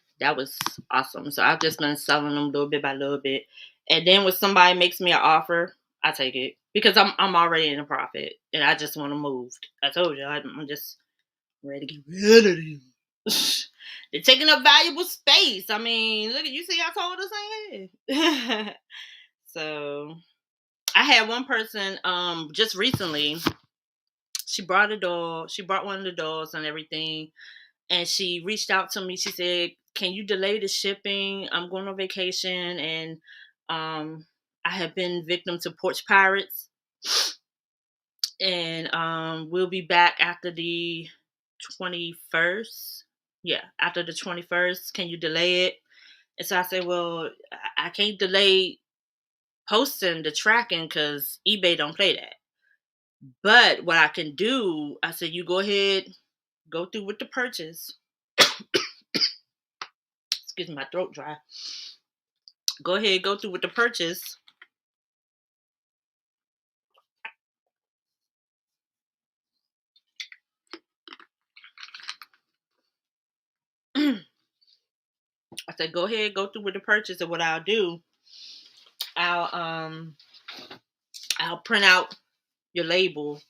awesome. So I've just been selling them little bit by little bit. And then when somebody makes me an offer, I take it because I'm already in a profit and I just want to move. I told you I'm just ready to get rid of them. They're taking up valuable space. I mean, look at you see I told us I had. So I had one person just recently, she brought one of the dolls and everything, and she reached out to me. She said, "Can you delay the shipping? I'm going on vacation and I have been victim to porch pirates and we'll be back after the 21st. Yeah, after the 21st. Can you delay it?" And so I said, "Well, I can't delay posting the tracking because eBay don't play that. But what I can do," I said, "you go ahead, go through with the purchase." Excuse me, my throat dry. Go ahead, go through with the purchase. I said, "Go ahead, go through with the purchase." And what I'll do, I'll um I'll print out your label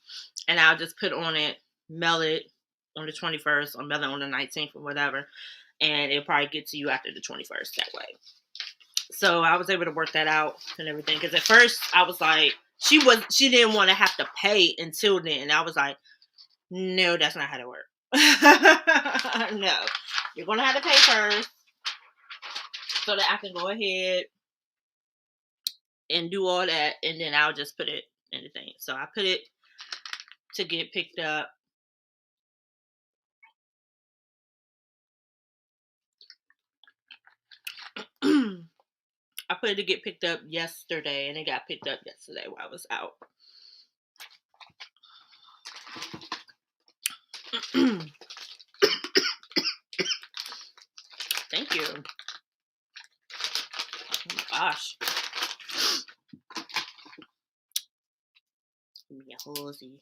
and I'll just put on it, mail it on the 21st or mail it on the 19th or whatever, and it'll probably get to you after the 21st that way. So I was able to work that out and everything. Because at first I was like, she didn't want to have to pay until then. And I was like, no, that's not how to work. No, you're gonna have to pay first so that I can go ahead and do all that, and then I'll just put it in the thing. So I put it to get picked up. I put it to get picked up yesterday, and it got picked up yesterday while I was out. Thank you. Oh my gosh. Give me a horsey.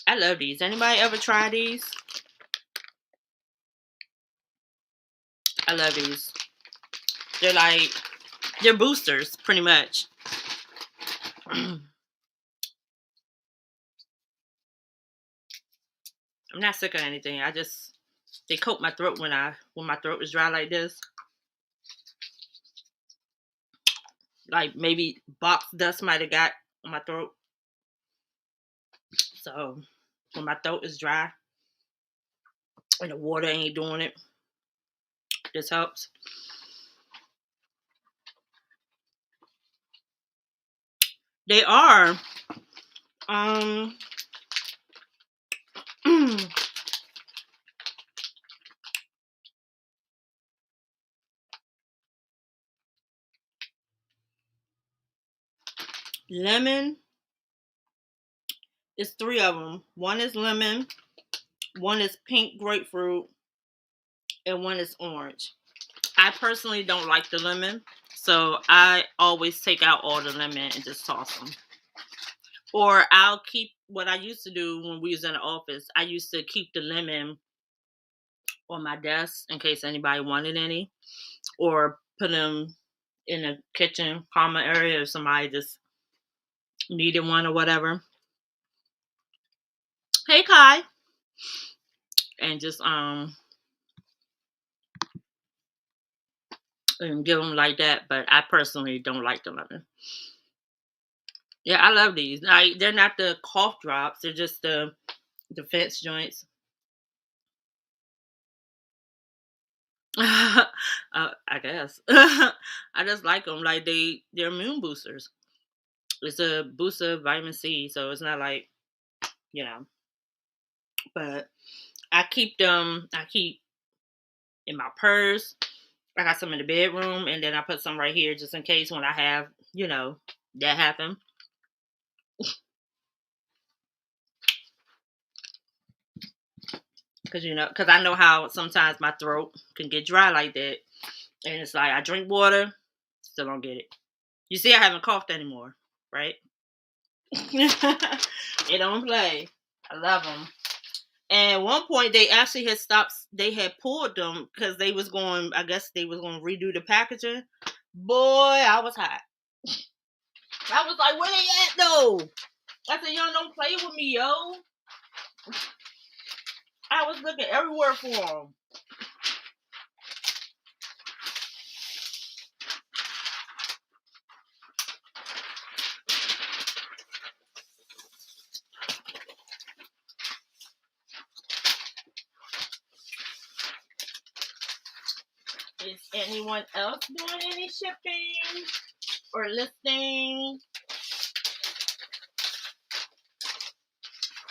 I love these. Anybody ever try these? I love these. They're boosters, pretty much. I'm not sick of anything. They coat my throat when my throat is dry like this. Like maybe box dust might have got on my throat. So when my throat is dry and the water ain't doing it, this helps. They are. Um lemon. It's three of them. One is lemon, one is pink grapefruit, and one is orange. I personally don't like the lemon, so I always take out all the lemon and just toss them. Or I'll keep what I used to do when we was in the office. I used to keep the lemon on my desk in case anybody wanted any, or put them in the kitchen common area if somebody just needed one or whatever. Hey Kai, and just and give them like that. But I personally don't like the lemon. Yeah, I love these. They're not the cough drops. They're just the defense joints. I guess I just like them. Like they're immune boosters. It's a booster of vitamin C, so it's not like you know. But I keep them. I keep in my purse. I got some in the bedroom, and then I put some right here just in case when I have that happen. Because I know how sometimes my throat can get dry like that, and it's like I drink water, still don't get it. You see, I haven't coughed anymore, right? It don't play. I love them. And at one point, they actually had stopped. They had pulled them because they was going. I guess they was going to redo the packaging. Boy, I was hot. I was like, "Where they at though?" I said, "Y'all don't play with me, yo." I was looking everywhere for them. Is anyone else doing any shipping or listing?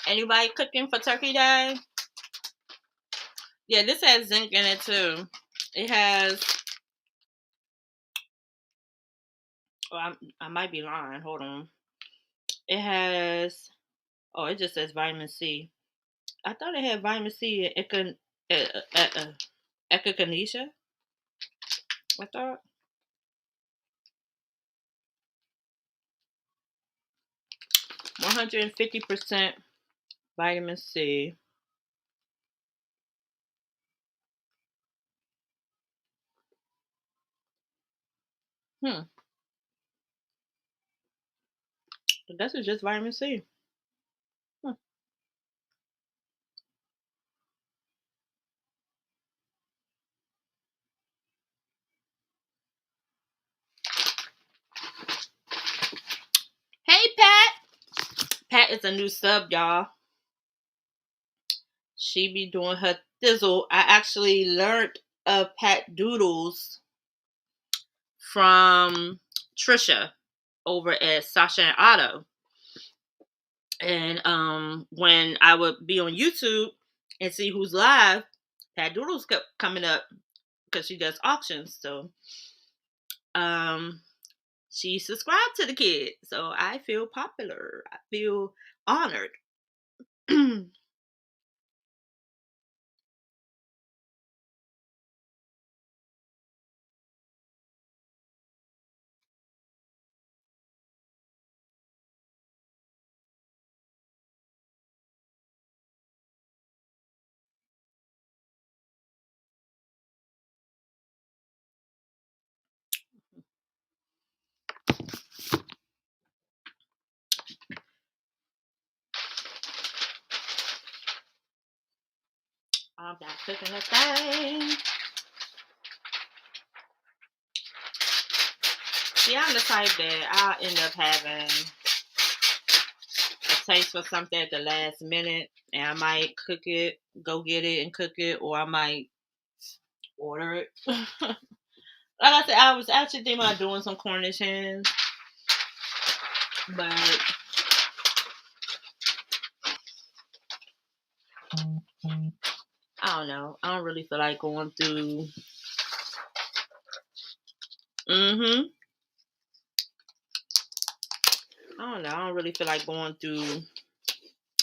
Anybody cooking for Turkey Day? Yeah, this has zinc in it too. It has. Oh, I might be lying. Hold on. It has. Oh, it just says vitamin C. I thought it had vitamin C and echinacea. I thought 150% vitamin C. Hmm. I guess it's just vitamin C. Hmm. Hey, Pat. Pat is a new sub, y'all. She be doing her thizzle. I actually learned of Pat Doodles from Trisha over at Sasha and Otto. And when I would be on YouTube and see who's live, Pat Doodles kept coming up because she does auctions. So um she subscribed to the kid. So I feel popular. I feel honored. I'm not cooking a thing. See, I'm the type that I'll end up having a taste for something at the last minute, and I might cook it, go get it and cook it, or I might order it. Like I said, I was actually thinking about doing some Cornish hens, but I don't know. I don't really feel like going through. Mm-hmm. I don't know. I don't really feel like going through.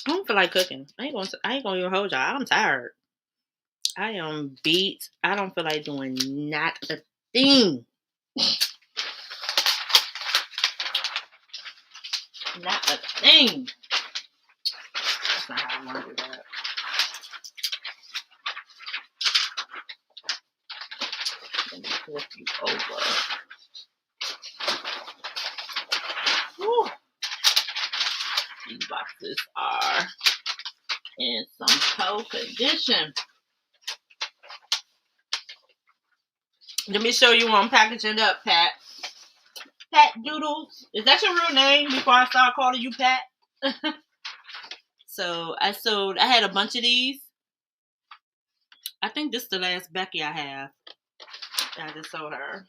I don't feel like cooking. I ain't gonna even hold y'all. I'm tired. I am beat. I don't feel like doing not a thing. Not a thing. That's not how I want to do that. Let me flip you over. Woo. These boxes are in some toe condition. Let me show you what I'm packaging up, Pat. Pat Doodles. Is that your real name before I start calling you Pat? So I had a bunch of these. I think this is the last Becky I have. I just sold her.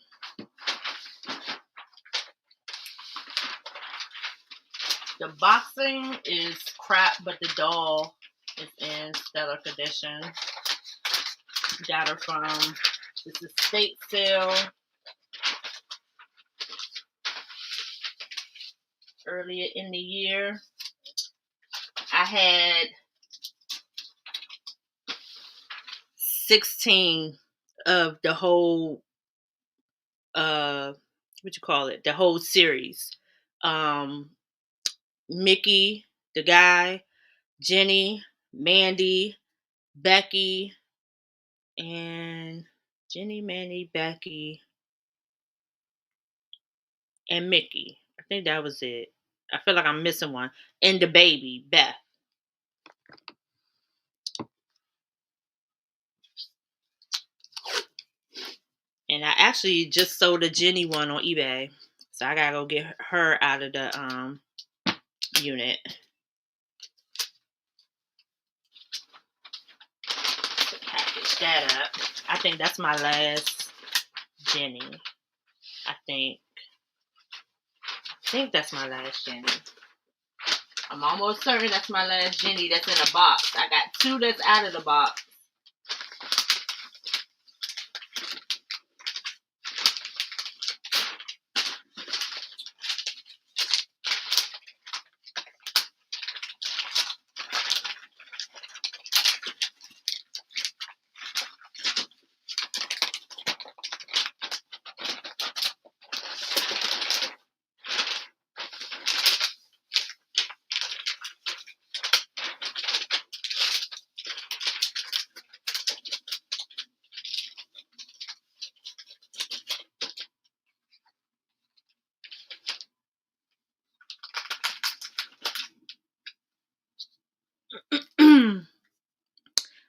The boxing is crap, but the doll is in stellar condition. Got her from this estate sale earlier in the year. I had 16 of the whole the whole series. Mickey, the guy, Jenny, Mandy, Becky, and Becky, and Mickey. I think that was it. I feel like I'm missing one. And the baby, Beth. And I actually just sold a Jenny one on eBay. So I gotta go get her out of the unit. Package that up. I think that's my last Jenny. I think that's my last Jenny. I'm almost certain that's my last Jenny that's in a box. I got 2 that's out of the box.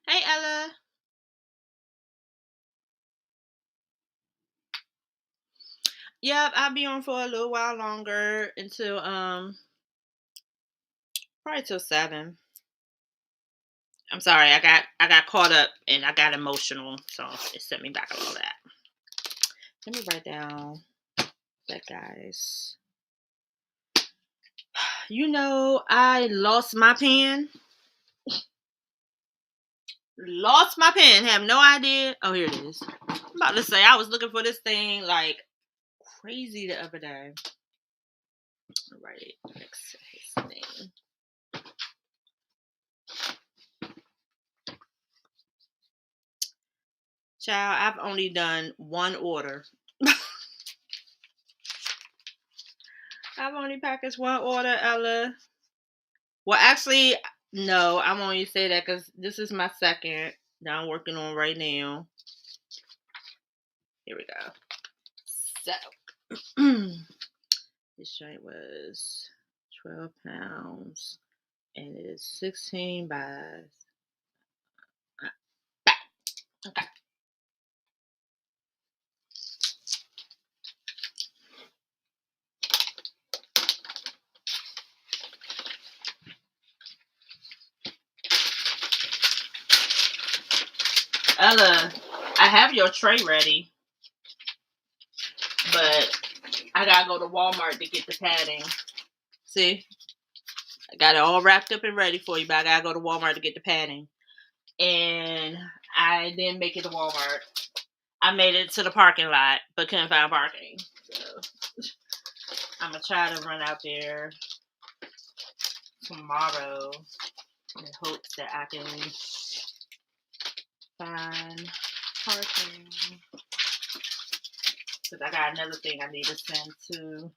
Hey, Ella. Yep, I'll be on for a little while longer until probably till 7. I'm sorry, I got caught up and I got emotional, so it sent me back a little that. Let me write down that, guys. You know, I lost my pen. Have no idea. Oh, here it is. I'm about to say I was looking for this thing like crazy the other day. I'll write it next to his name. Child, I've only done one order. I've only packaged one order, Ella. Well, actually, no, I won't even say that because this is my second that I'm working on right now. Here we go. So, this joint was 12 pounds and it is 16 by. Okay. Ella, I have your tray ready, but I gotta go to Walmart to get the padding. See? I got it all wrapped up and ready for you, but I gotta go to Walmart to get the padding. And I didn't make it to Walmart. I made it to the parking lot, but couldn't find parking. So I'm gonna try to run out there tomorrow in hopes that I can find parking. Because I got another thing I need to send to.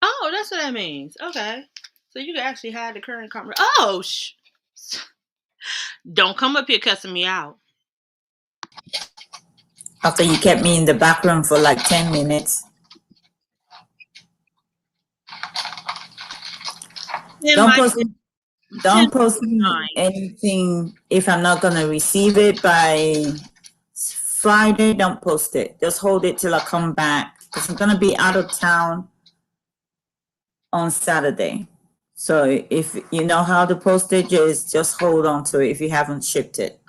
Oh, that's what that means. Okay. So you can actually hide the current conversation. Oh, don't come up here cussing me out. After you kept me in the background for like 10 minutes. Don't post anything if I'm not going to receive it by Friday. Don't post it. Just hold it till I come back, because I'm going to be out of town on Saturday. So if you know how the postage is, just hold on to it if you haven't shipped it.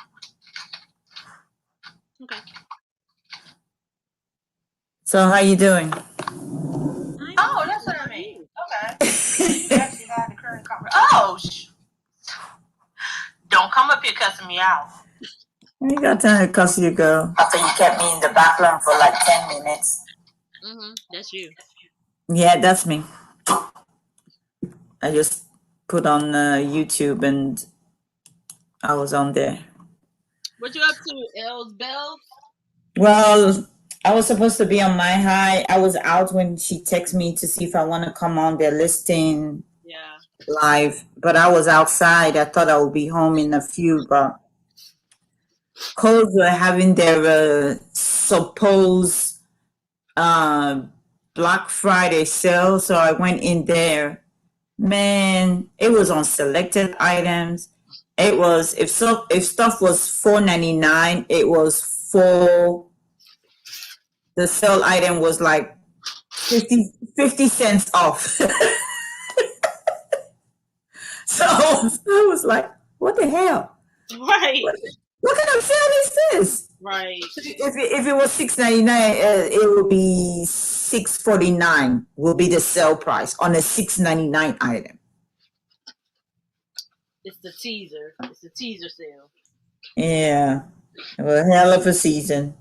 Okay. So how you doing? Oh, that's what I mean. Okay. You actually had the current conversation. Oh, don't come up here cussing me out. You got time to cuss you, girl. After you kept me in the background for like 10 minutes. That's you. Yeah, that's me. I just put on YouTube and I was on there. What you up to, Els Bells? Well, I was supposed to be on my high. I was out when she texted me to see if I want to come on their listing live, but I was outside. I thought I would be home in a few, but Kohl's were having their supposed Black Friday sale, so I went in there. Man, it was on selected items. It was if stuff was $4.99, it was the sale item was like 50 cents off. So I was like, what the hell? Right. What kind of sale is this? Right. If it was $6.99, it would be $6.49 will be the sale price on a $6.99 item. It's the teaser. It's the teaser sale. Yeah. Well, hell of a season.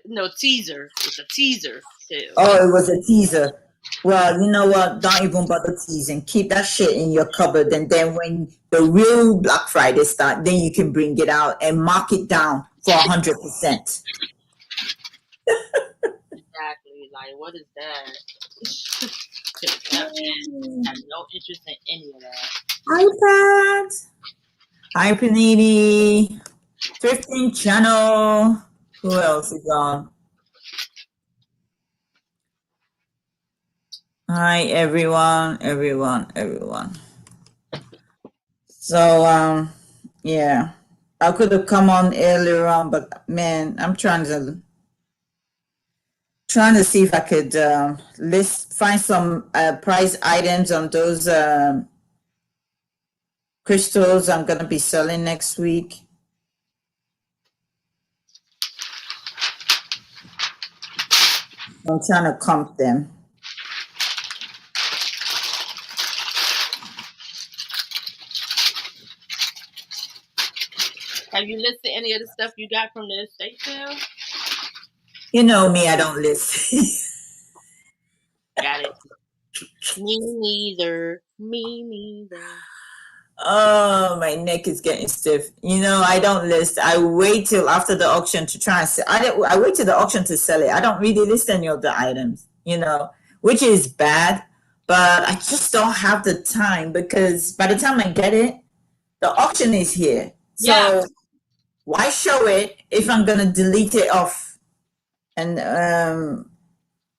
No, teaser. It's a teaser sale. Oh, it was a teaser. Well, you know what? Don't even bother teasing. Keep that shit in your cupboard, and then when the real Black Friday start, then you can bring it out and mark it down for 100%. Exactly. Like, what is that? I have no interest in any of that. iPad, iPad 15 channel. Who else is on? Hi, everyone. So, yeah, I could have come on earlier on, but man, I'm trying to see if I could find some price items on those crystals I'm gonna be selling next week. I'm trying to comp them. Have you listed any of the stuff you got from the estate sale? You know me, I don't list. Got it. Me neither. Oh, my neck is getting stiff. You know, I don't list. I wait till after the auction to try and sell. I wait till the auction to sell it. I don't really list any of the items, you know, which is bad, but I just don't have the time, because by the time I get it, the auction is here. So why show it if I'm going to delete it off? And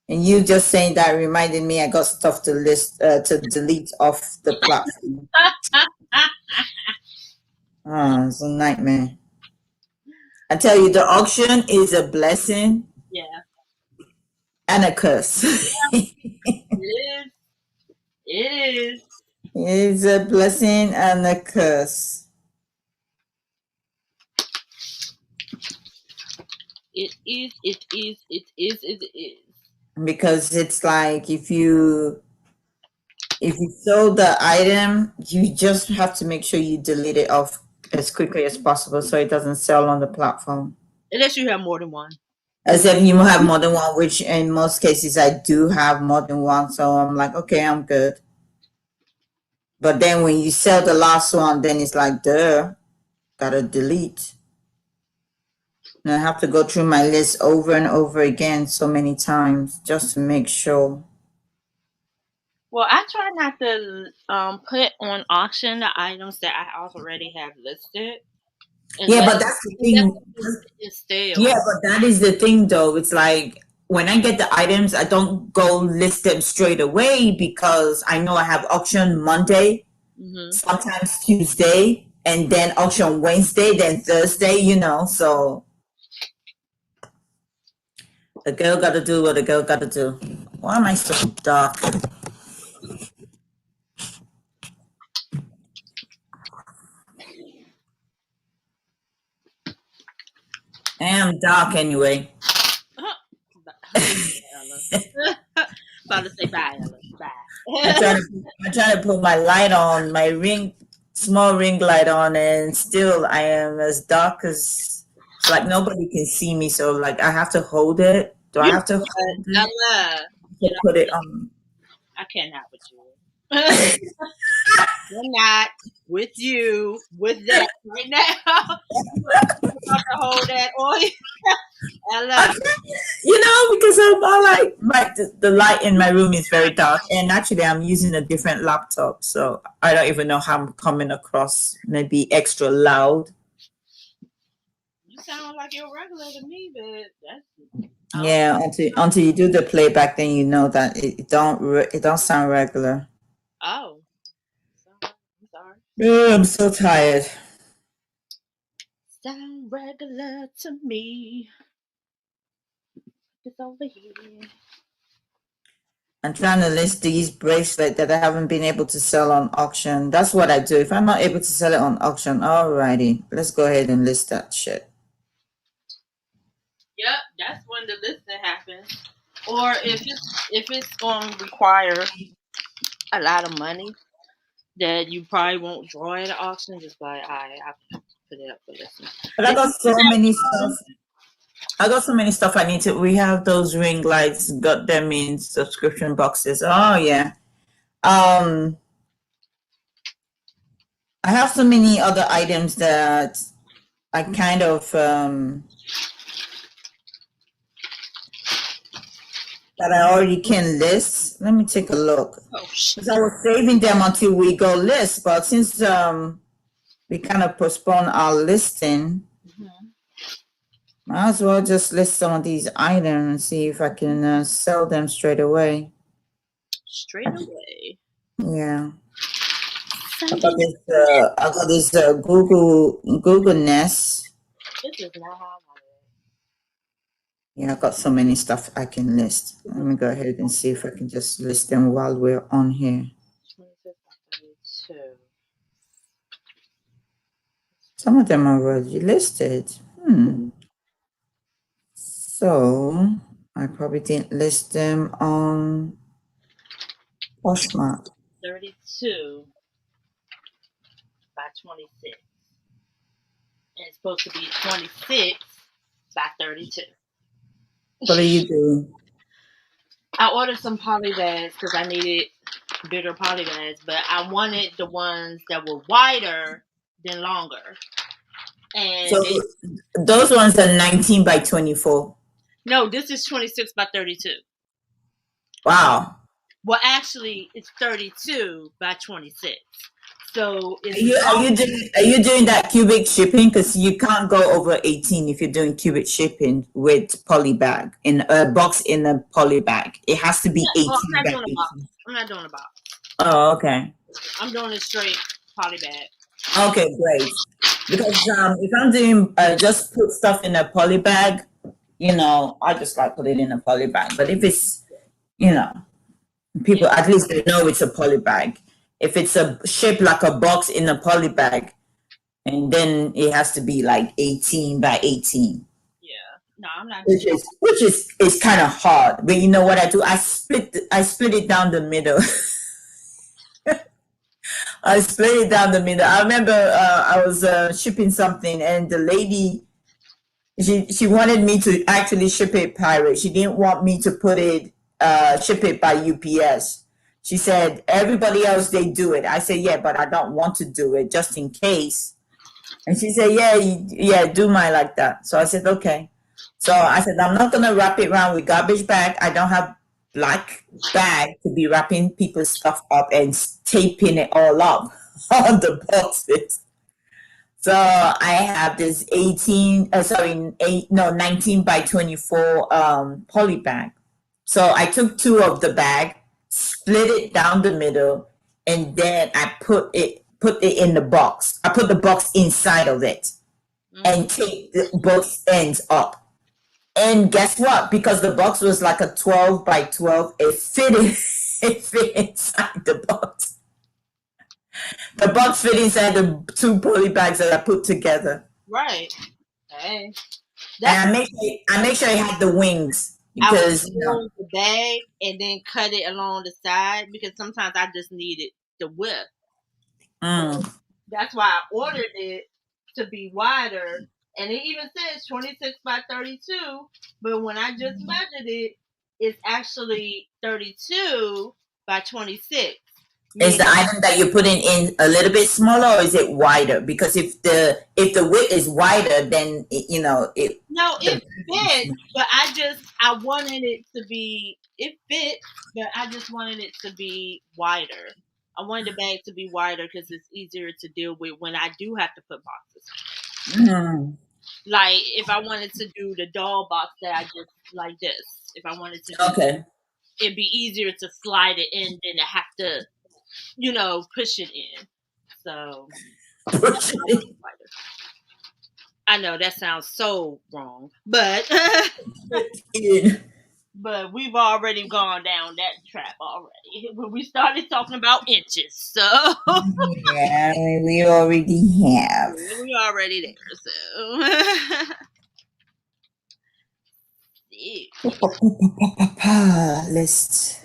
you just saying that reminded me I got stuff to list, to delete off the platform. Oh, it's a nightmare. I tell you, the auction is a blessing Yeah, and a curse. it is. It is. It's a blessing and a curse. It is. It is. It is. It is. Because it's like if you sold the item, you just have to make sure you delete it off as quickly as possible so it doesn't sell on the platform. Unless you have more than one. As if you have more than one, which in most cases I do have more than one, so I'm like, okay, I'm good. But then when you sell the last one, then it's like, duh, gotta delete. And I have to go through my list over and over again so many times just to make sure. Well, I try not to put on auction the items that I already have listed, Yeah, unless but that's the unless thing. it's stale. Yeah, but that is the thing though. It's like when I get the items, I don't go list them straight away because I know I have auction Monday, Hmm. sometimes Tuesday, and then auction Wednesday, then Thursday, so the girl gotta do what the girl gotta do. Why am I so dark? I am dark anyway. About to say bye, Ella. Bye. I try to put my light on, my small ring light on, and still I am as dark as it's like nobody can see me. So like I have to hold it. Do I You have to know hold what, it Ella? to put it on? I cannot with you. I'm not with you with that right now. You about to hold that oil, Ella. Because I'm all like the light in my room is very dark, and actually I'm using a different laptop, so I don't even know how I'm coming across. Maybe extra loud. You sound like you're regular to me, but that's Yeah, until you do the playback, then you know that it don't sound regular. oh. I'm sorry. Oh, I'm so tired. Sound regular to me. It's over here. I'm trying to list these bracelets that I haven't been able to sell on auction. That's what I do. If I'm not able to sell it on auction, alrighty, let's go ahead and list that shit. Yep, that's when the listing happens. Or if it's going to require a lot of money that you probably won't draw at an auction, just like I put it up for listing. But I got so many stuff. I got so many stuff I need to. We have those ring lights. Got them in subscription boxes. Oh yeah. I have so many other items that I kind of that I already can list. Let me take a look. Oh shit. Because I was saving them until we go list, but since we kind of postpone our listing, might as well just list some of these items and see if I can sell them straight away. Straight away. Yeah. I got this Google Nest. This is not how I want it. Yeah, I got so many stuff I can list. Let me go ahead and see if I can just list them while we're on here. 26 by 32. Some of them are already listed. So I probably didn't list them on Poshmark. 32 by 26. And it's supposed to be 26 by 32. What are you doing? I ordered some poly bags because I needed bigger poly bags, but I wanted the ones that were wider than longer. And So those ones are 19 by 24. No, this is 26 by 32. Wow. Well, actually, it's 32 by 26. So Are you doing that cubic shipping? Because you can't go over 18 if you're doing cubic shipping with poly bag in a box in a poly bag. It has to be 18 by 18. I'm not doing a box. Oh, okay. I'm doing it straight poly bag. Okay, great. Because if I'm doing just put stuff in a poly bag, I just like put it in a poly bag. But if it's, you know, people Yeah. at least they know it's a poly bag. If it's a shaped like a box in a poly bag, and then it has to be like 18 by 18. Yeah. No, I'm not doing Which is kind of hard. But you know what I do? I split it down the middle. I split it down the middle. I remember I was shipping something, and the lady she wanted me to actually ship it pirate. She didn't want me to ship it by UPS. She said everybody else they do it. I said yeah, but I don't want to do it just in case. And she said yeah, yeah, do mine like that. So I said okay. So I said I'm not gonna wrap it around with garbage bag. I don't have black bag to be wrapping people's stuff up and taping it all up on the boxes. So I have this 19 by 24 poly bag. So I took two of the bag, split it down the middle, and then I put it in the box. I put the box inside of it and take both ends up. And guess what? Because the box was like a 12 by 12, it fit inside the box. The box fit inside the two poly bags that I put together. right. Hey. And I make sure it had the wings I would because remove the bag and then cut it along the side because sometimes I just needed the width. That's why I ordered it to be wider. And it even says 26 by 32, but when I just measured it, it's actually 32 by 26. is the item that you're putting in a little bit smaller or is it wider? Because if the width is wider, then it. No, it fit, but I wanted it to be it fit, but I just wanted it to be wider. I wanted the bag to be wider because it's easier to deal with when I do have to put boxes. Like if I wanted to do the doll box that I just like this, if I wanted to do Okay. it'd be easier to slide it in than to have to, push it in. So I know that sounds so wrong, but but we've already gone down that trap already when we started talking about inches. So Yeah, we already have. we already there. So Let's.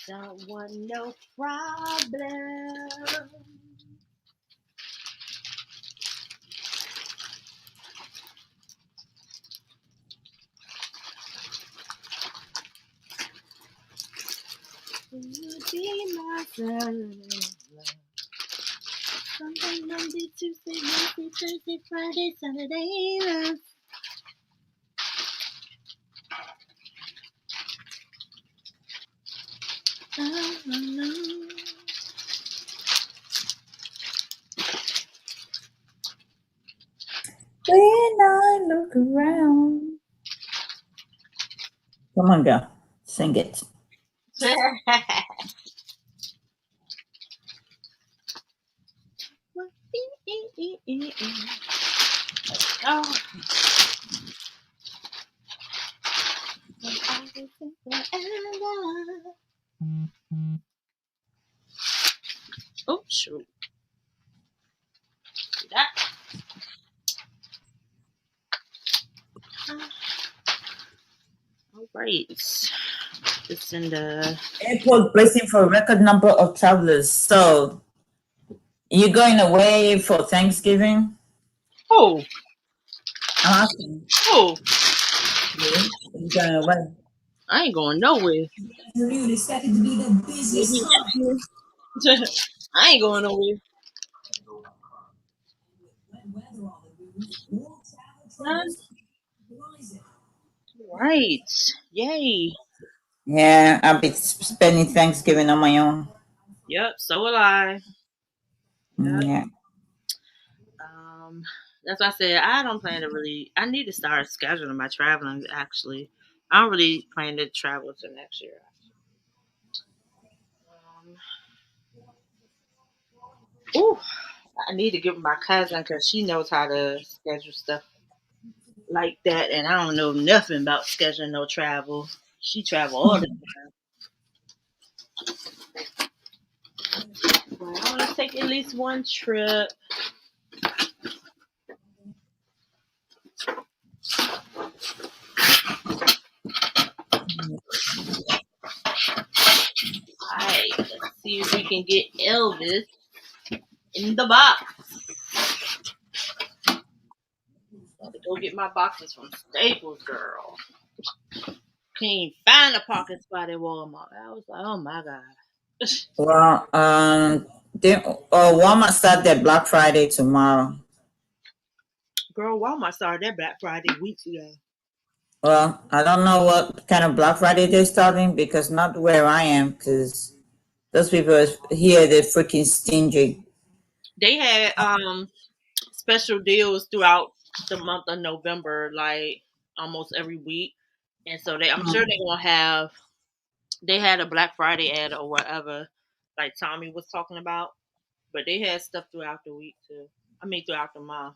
Don't want no problem. You be myself. Sunday, Monday, Tuesday, Wednesday, Thursday, Friday, Saturday, love. When I look around. Come on, girl. Sing it. Oh. Oh, shoot. See that? All right. It's in the Airport bracing for a record number of travelers. So, you're going away for Thanksgiving? Oh. I'm asking. Oh. Yeah, you're going away. I ain't going nowhere. It's got to be the busiest time. I ain't going nowhere. Right. Yay. Yeah, I'll be spending Thanksgiving on my own. Yep, so will I. Yep. Yeah. That's why I said I don't plan to really. I need to start scheduling my traveling actually, I don't really plan to travel to next year. Ooh, I need to get with my cousin because she knows how to schedule stuff like that, and I don't know nothing about scheduling no travel. She travel all the time. Well, I want to take at least one trip. Alright, let's see if we can get Elvis in the box. Got to go get my boxes from Staples, girl. Can't find a parking spot at Walmart. I was like, oh my god. Well, Walmart start their Black Friday tomorrow. Girl, Walmart started their Black Friday weeks ago. Well, I don't know what kind of Black Friday they're starting because not where I am, because those people here they're freaking stingy. They had special deals throughout the month of November, like almost every week. And so I'm sure they're gonna have they had a Black Friday ad or whatever, like Tommy was talking about. But they had stuff throughout the week too. I mean throughout the month.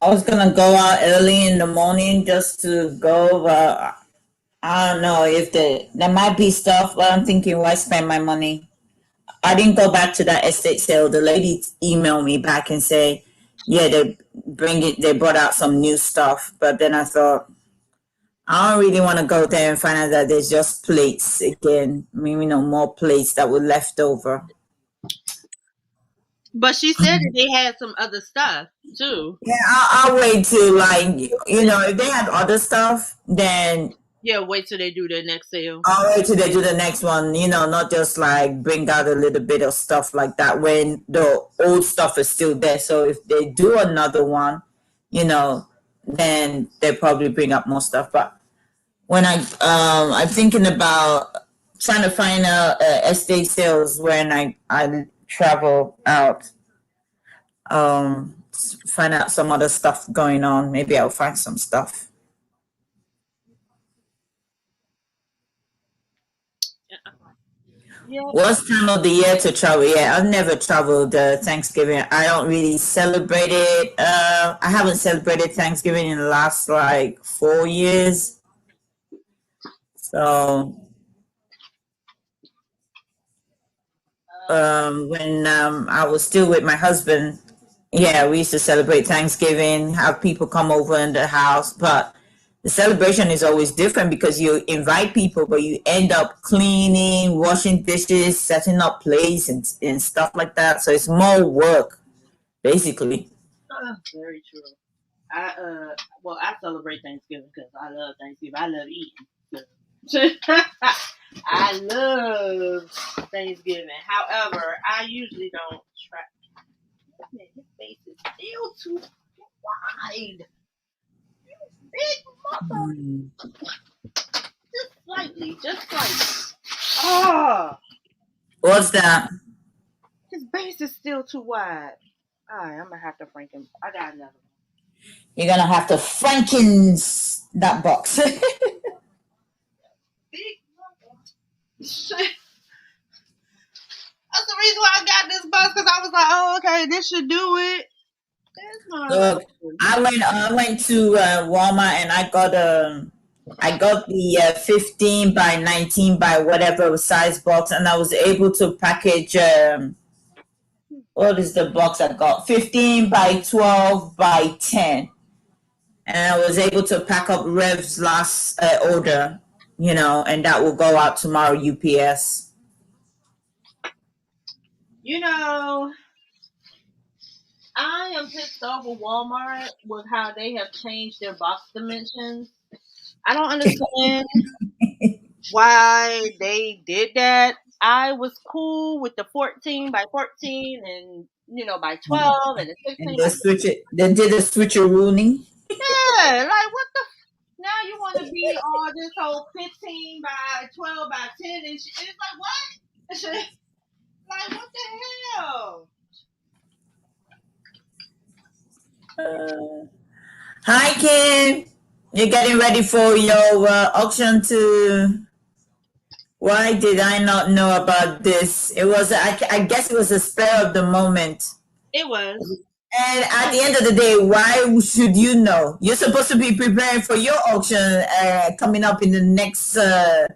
I was gonna go out early in the morning just to go, but I don't know if there might be stuff. But I'm thinking, why spend my money? I didn't go back to that estate sale. The lady emailed me back and say, yeah, they brought out some new stuff. But then I thought, I don't really want to go there and find out that there's just plates again. I mean, more plates that were left over. But she said that they had some other stuff too. Yeah, I'll wait to if they have other stuff, then Yeah, wait till they do their next sale. I'll wait till they do the next one. Not just like bring out a little bit of stuff like that when the old stuff is still there. So if they do another one, then they probably bring up more stuff. But when I'm thinking about trying to find estate sales when I travel out, find out some other stuff going on. Maybe I'll find some stuff. Yeah. Worst time of the year to travel? Yeah, I've never traveled Thanksgiving. I don't really celebrate it. I haven't celebrated Thanksgiving in the last like 4 years. So when I was still with my husband, yeah, we used to celebrate Thanksgiving, have people come over in the house, but the celebration is always different because you invite people, but you end up cleaning, washing dishes, setting up plates and stuff like that. So it's more work, basically. Very true. I celebrate Thanksgiving because I love Thanksgiving. I love eating. I love Thanksgiving. However, I usually don't try. Man, his face is still too wide. Big mother. Just slightly. Oh, What's that? his base is still too wide. All right, I'm gonna have to Franken. I got another one. You're gonna have to Frankens that box. Big mother. That's the reason why I got this box because I was like, oh, okay, this should do it. Look, I went to Walmart and I got the 15 by 19 by whatever size box, and I was able to package. What is the box I got? 15 by 12 by 10, and I was able to pack up Rev's last order. And that will go out tomorrow UPS. I am pissed off with Walmart with how they have changed their box dimensions. I don't understand why they did that. I was cool with the 14 by 14 and by 12 and the 16 And by they did a switcherooning. yeah, like what the now you want to be all this whole 15 by 12 by 10 and shit. It's like what? Like what the hell? Hi, Kim. You're getting ready for your auction to. Why did I not know about this? It was, I guess it was a spur of the moment. It was. And at the end of the day, why should you know? You're supposed to be preparing for your auction coming up in the next in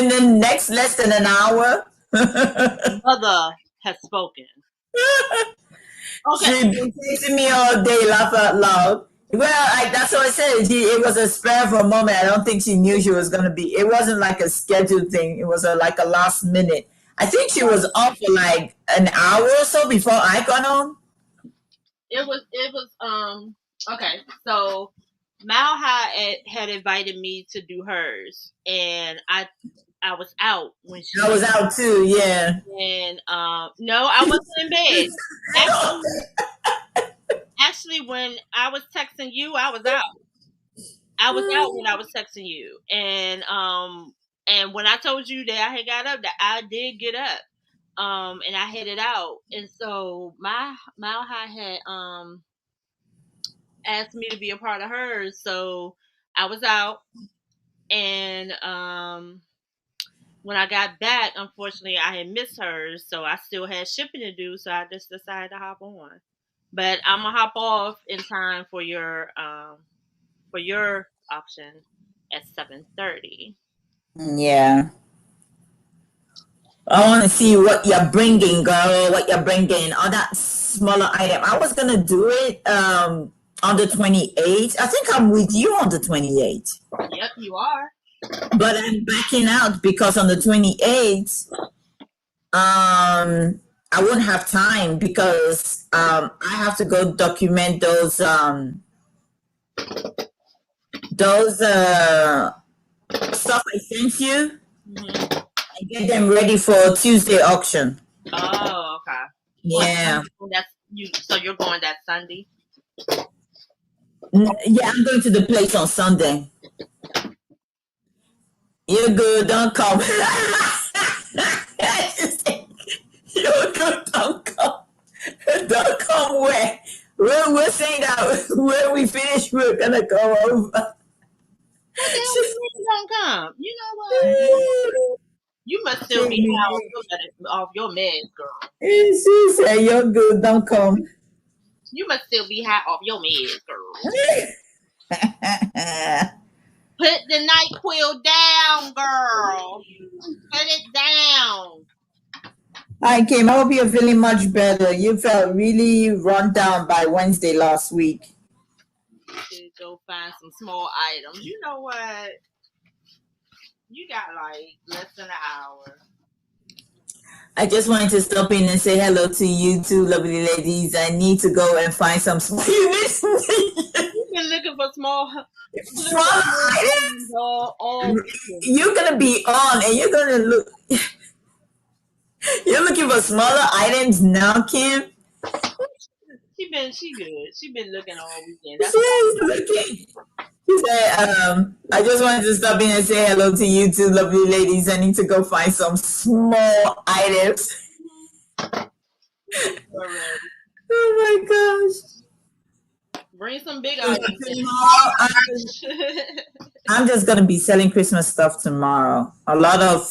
the next less than an hour. Mother has spoken. Okay. She's been texting me all day, laugh out loud. Well, that's what I said. It was a spare for a moment. I don't think she knew she was going to be. It wasn't like a scheduled thing. It was like a last minute. I think she was off for like an hour or so before I got on. It was okay. So Mal had invited me to do hers, and I was out when she. I was out too, yeah. And no, I wasn't in bed. Actually, when I was texting you, I was out. I was out when I was texting you, and when I told you that I had got up, that I did get up, and I headed out, and so my Mile High had asked me to be a part of hers, so I was out, and when I got back, unfortunately, I had missed hers, so I still had shipping to do, so I just decided to hop on. But I'm gonna hop off in time for your auction at 7:30. Yeah. I want to see what you're bringing, girl. What you're bringing. All that smaller item. I was gonna do it on the 28th. I think I'm with you on the 28th. Yep, you are. But I'm backing out because on the 28th, I won't have time because I have to go document those stuff I sent you, and get them ready for Tuesday auction. Oh, okay. Yeah. That's you. So you're going that Sunday? Yeah, I'm going to the place on Sunday. You're good. Don't come. You're good. Don't come. Don't come where? We're saying that when we finish, we're gonna go over. Don't come. You know what? You must still be off your meds, girl. She said, "You're good. Don't come." You must still be high off your meds, girl. Put the NyQuil down, girl. Put it down. Hi, Kim. I hope you're feeling much better. You felt really run down by Wednesday last week. To go find some small items. You know what? You got like less than an hour. I just wanted to stop in and say hello to you two lovely ladies. I need to go and find some small. You've been looking for small items. You're gonna be on, and you're gonna look. You're looking for smaller items now, Kim. She good. She been looking all weekend. She's looking. She said, I just wanted to stop in and say hello to you two lovely ladies. I need to go find some small items. Oh my gosh. Bring some big items. I'm just going to be selling Christmas stuff tomorrow. A lot of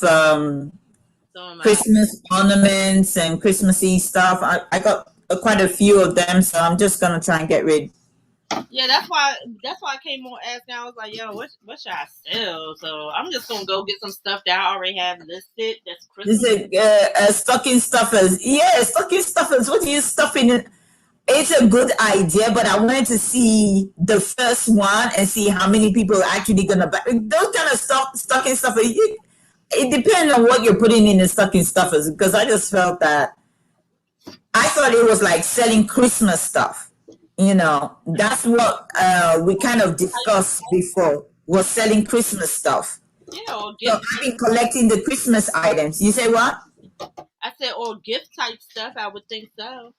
Christmas ornaments and Christmassy stuff. I got quite a few of them, so I'm just going to try and get rid. Yeah, that's why I came on asking. I was like, yo, what should I sell? So I'm just gonna go get some stuff that I already have listed. That's Christmas. This is stocking stuffers. Yeah, stocking stuffers. What are you stuffing in? It's a good idea, but I wanted to see the first one and see how many people are actually gonna buy those kind of stocking stuffers. It depends on what you're putting in the stocking stuffers, because I just felt that I thought it was like selling Christmas stuff. You know, that's what we kind of discussed before, was selling Christmas stuff. Yeah, or gift. So I've been collecting the Christmas items. You say what? I said, or gift type stuff. I would think so.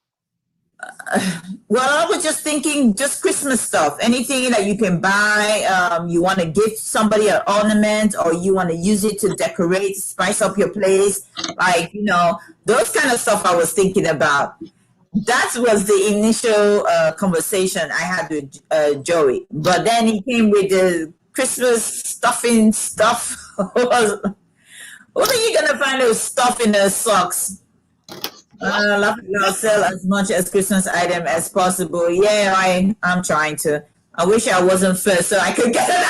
Well, I was just thinking just Christmas stuff. Anything that you can buy. You want to gift somebody an ornament, or you want to use it to decorate, spice up your place. Like, you know, those kind of stuff I was thinking about. That was the initial conversation I had with Joey. But then he came with the Christmas stuffing stuff. What are you gonna find those stuff in the socks? I'll sell as much as Christmas item as possible. Yeah, I'm trying to. I wish I wasn't first so I could get it.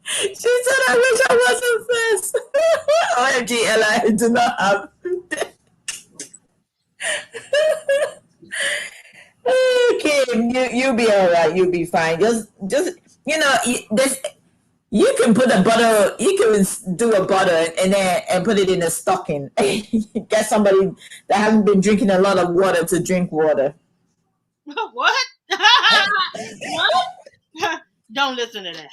She said, I wish I wasn't first. OMG, Ella, I do not have. Okay, you'll be all right. You'll be fine. Just this. You can put a butter. You can do a butter and put it in a stocking. Get somebody that hasn't been drinking a lot of water to drink water. What? What? Don't listen to that.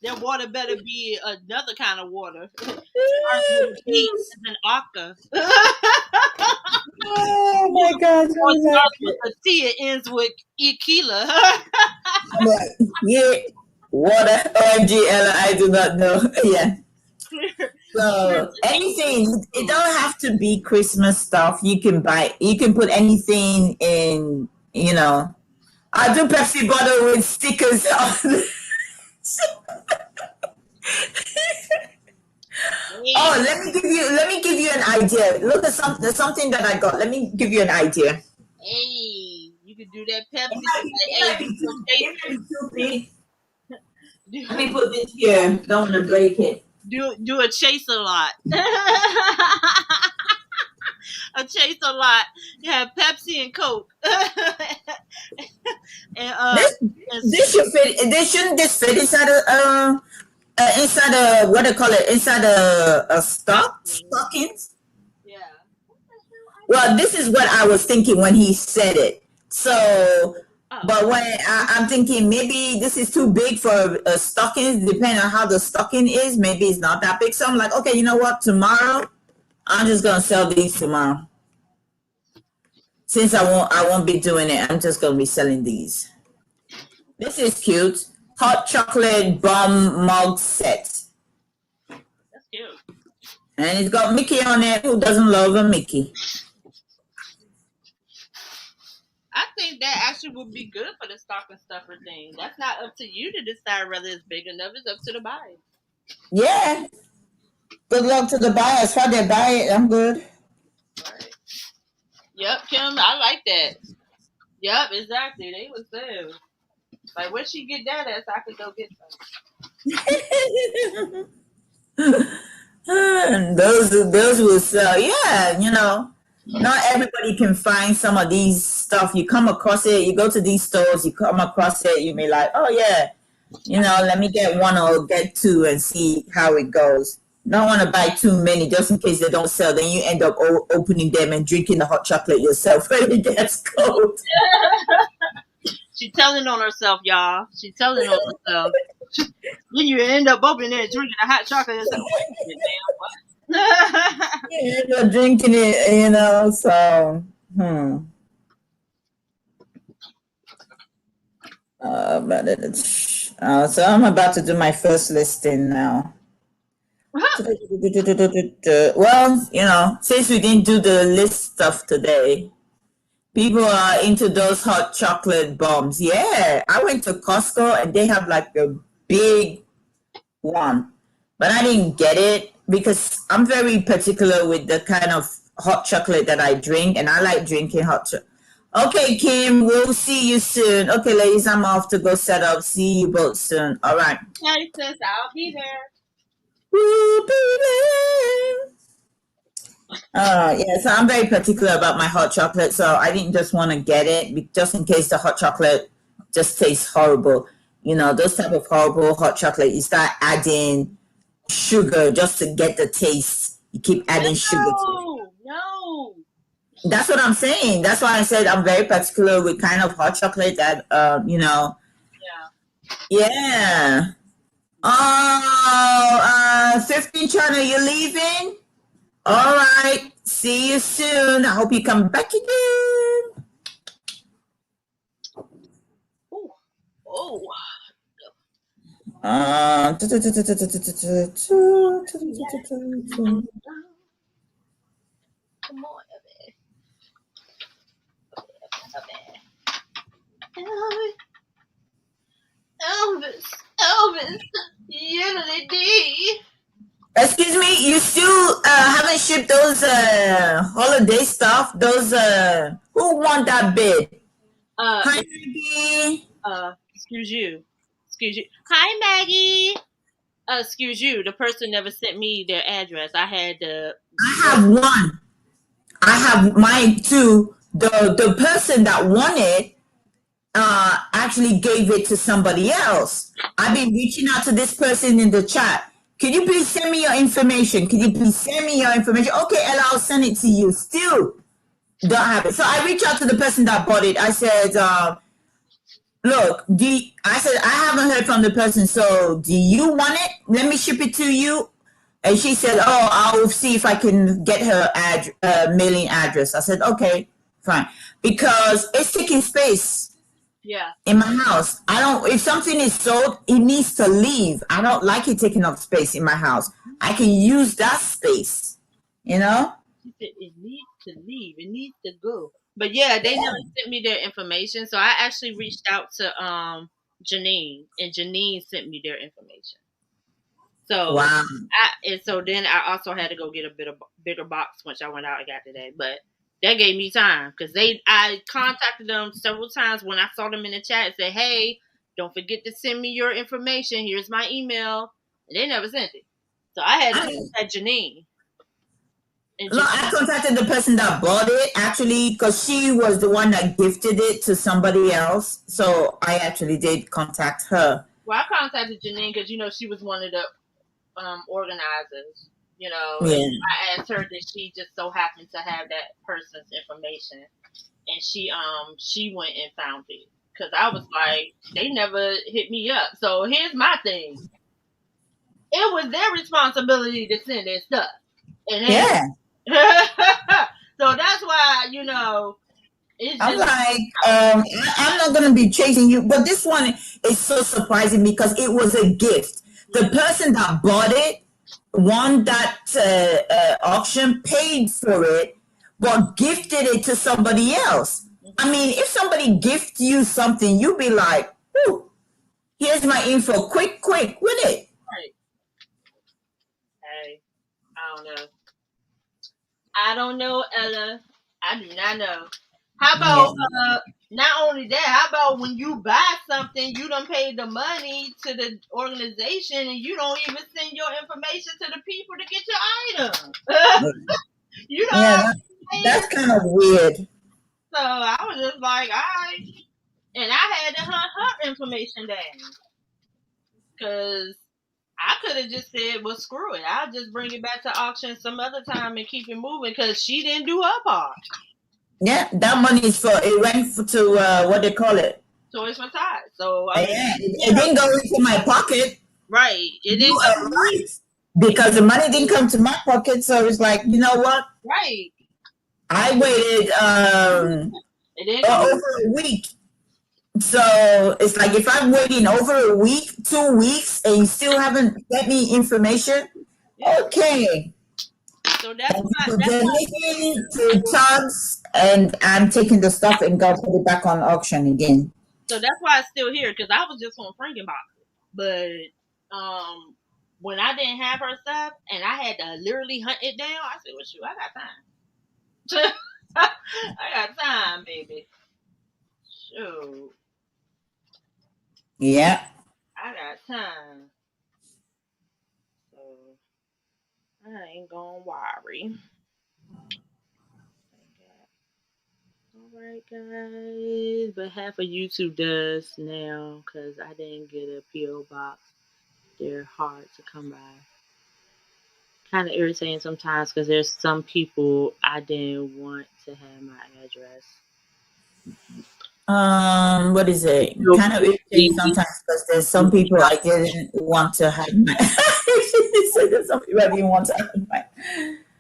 That water better be another kind of water. Starts with a P as an octa. Oh my God! Or it starts with a T, it ends with Ikila. Yeah, water. OMG, Ella, I do not know. Yeah. So anything, it don't have to be Christmas stuff. You can buy. You can put anything in. I do Pepsi bottle with stickers on. Oh, let me give you an idea. Look at something that I got. Let me give you an idea. Hey, you can do that Pepsi. Let me put this here. Don't want to break it. Do a chase a lot. A chase a lot. You have Pepsi and Coke. And this should fit. Shouldn't this fit inside a what do you call it? Inside a stockings. Yeah. Well, this is what I was thinking when he said it. So, but when I'm thinking maybe this is too big for a stocking, depending on how the stocking is, maybe it's not that big. So I'm like, okay, you know what? Tomorrow, I'm just gonna sell these tomorrow. Since I won't be doing it, I'm just gonna be selling these. This is cute. Hot chocolate bomb mug set. That's cute. And it's got Mickey on it. Who doesn't love a Mickey? I think that actually would be good for the stocking stuffer thing. That's not up to you to decide whether it's big enough. It's up to the buyer. Yeah. Good luck to the buyers. If they buy it, I'm good. Right. Yep, Kim, I like that. Yep, exactly. They would sell. Like, where she get that at so I could go get some. Those will sell. Yeah, not everybody can find some of these stuff. You come across it, you go to these stores, you come across it, you may like, oh yeah, let me get one or get two and see how it goes. Don't want to buy too many just in case they don't sell. Then you end up opening them and drinking the hot chocolate yourself when it gets cold. She's telling on herself, y'all. She's telling on herself. Then you end up opening it and drinking a hot chocolate and say, you end up drinking it, so so I'm about to do my first listing now. Well, since we didn't do the list stuff today, people are into those hot chocolate bombs. Yeah, I went to Costco and they have like a big one, but I didn't get it because I'm very particular with the kind of hot chocolate that I drink, and I like drinking hot chocolate. Okay, Kim, we'll see you soon. Okay, ladies, I'm off to go set up. See you both soon. All right. Hey, sis, I'll be there. We'll be there. Yeah, so I'm very particular about my hot chocolate, so I didn't just want to get it just in case the hot chocolate just tastes horrible. Those type of horrible hot chocolate, you start adding sugar just to get the taste. You keep adding sugar to it. No. That's what I'm saying. That's why I said I'm very particular with kind of hot chocolate that, Yeah. Yeah. Oh, 15 China, you leaving? All right. See you soon. I hope you come back again. Oh. Come on, Elvis. Elvis, Yiddly D. Excuse me, you still haven't shipped those holiday stuff? Those who want that bid? Hi, Maggie. Excuse you. Hi, Maggie. Excuse you. The person never sent me their address. I have one. I have mine too. The person that wanted actually gave it to somebody else. I've been reaching out to this person in the chat. Can you please send me your information? Okay, Ella, I'll send it to you. Still don't have it. So I reached out to the person that bought it. I said, look, I haven't heard from the person. So do you want it? Let me ship it to you. And she said, oh, I'll see if I can get her mailing address. I said, okay, fine. Because it's taking space. Yeah. In my house. If something is sold, it needs to leave. I don't like it taking up space in my house. I can use that space, you know? It needs to leave. It needs to go. But yeah, they never sent me their information. So I actually reached out to Janine, and Janine sent me their information. So wow. So then I also had to go get a bigger box once I went out and got today. But that gave me time because I contacted them several times when I saw them in the chat and said, hey, don't forget to send me your information. Here's my email. And they never sent it. So I had to contact Janine. No, I contacted the person that bought it actually because she was the one that gifted it to somebody else. So I actually did contact her. Well, I contacted Janine because, she was one of the organizers. Yeah. I asked her that she just so happened to have that person's information, and she went and found it because I was like, they never hit me up. So here's my thing: it was their responsibility to send their stuff, and so that's why it's I'm like, I'm not gonna be chasing you, but this one is so surprising because it was a gift. The person that bought it won that auction, paid for it, but gifted it to somebody else. I mean, if somebody gifts you something, you'd be like, "Ooh, here's my info, quick, with it." Right. Hey, I don't know, Ella. I do not know. How about not only that, how about when you buy something, you done paid the money to the organization and you don't even send your information to the people to get your item. That's kind of weird. So I was just like, all right. And I had to hunt her information down. Because I could have just said, well, screw it. I'll just bring it back to auction some other time and keep it moving because she didn't do her part. Yeah, that money it went to what they call it. Toys for Tots. So it didn't go into my pocket. Right. It didn't go right. Because the money didn't come to my pocket, so it's like, you know what? Right. I waited over a week. So it's like if I'm waiting over a week, 2 weeks, and you still haven't get me information, okay. So that's why to Tugs, and I'm taking the stuff and go put it back on auction again. So that's why it's still here because I was just on Frankenbox. But when I didn't have her stuff and I had to literally hunt it down, I said, well, shoot, I got time. I got time, baby. Shoot. Yeah. I got time. So I ain't gonna worry. Alright, guys. But half of YouTube does now because I didn't get a P.O. box. They're hard to come by. Kind of irritating sometimes because there's some people I didn't want to have my address. What is it? Kind of irritating sometimes because there's some people I didn't want to have my. There's some people I didn't want to have my.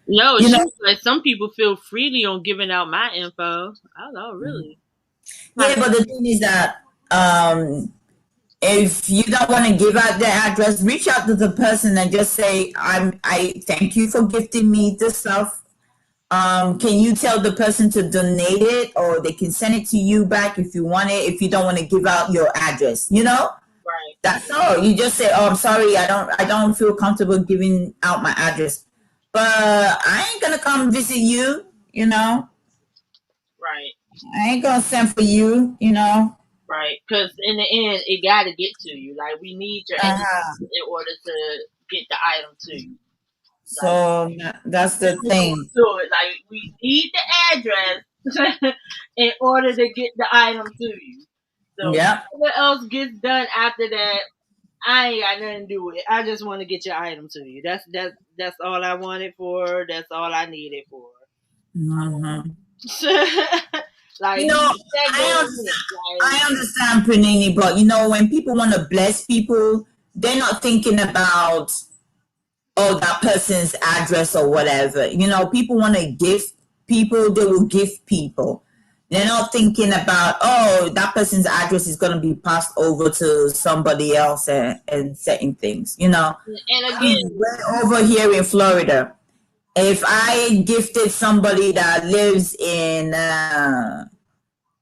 No, like some people feel freely on giving out my info. I don't really. Yeah, but the thing is that if you don't want to give out the address, reach out to the person and just say, I thank you for gifting me the stuff. can you tell the person to donate it, or they can send it to you back if you want it, if you don't want to give out your address, you know? Right. That's all. You just say, "Oh, I'm sorry, I don't feel comfortable giving out my address, but I ain't gonna come visit you. You know, Right. I ain't gonna send for you. You know." Right. Because in the end, it got to get to you. Like, we need your address Uh-huh. in order to get the item to you. Like, So that's the thing. do it. Like, we need the address in order to get the item to you. So Yeah. whatever else gets done after that, I ain't got nothing to do with it. I just want to get your item to you. That's all I wanted for. That's all I needed for. Hmm. Like, You you know, get that I going understand. in. Like, I understand, Panini, but you know, when people want to bless people, they're not thinking about, oh, that person's address or whatever. You know, people want to gift people, they will gift people. They're not thinking about, oh, that person's address is going to be passed over to somebody else and certain things, you know. and I mean, again, we're over here in Florida. If I gifted somebody that lives in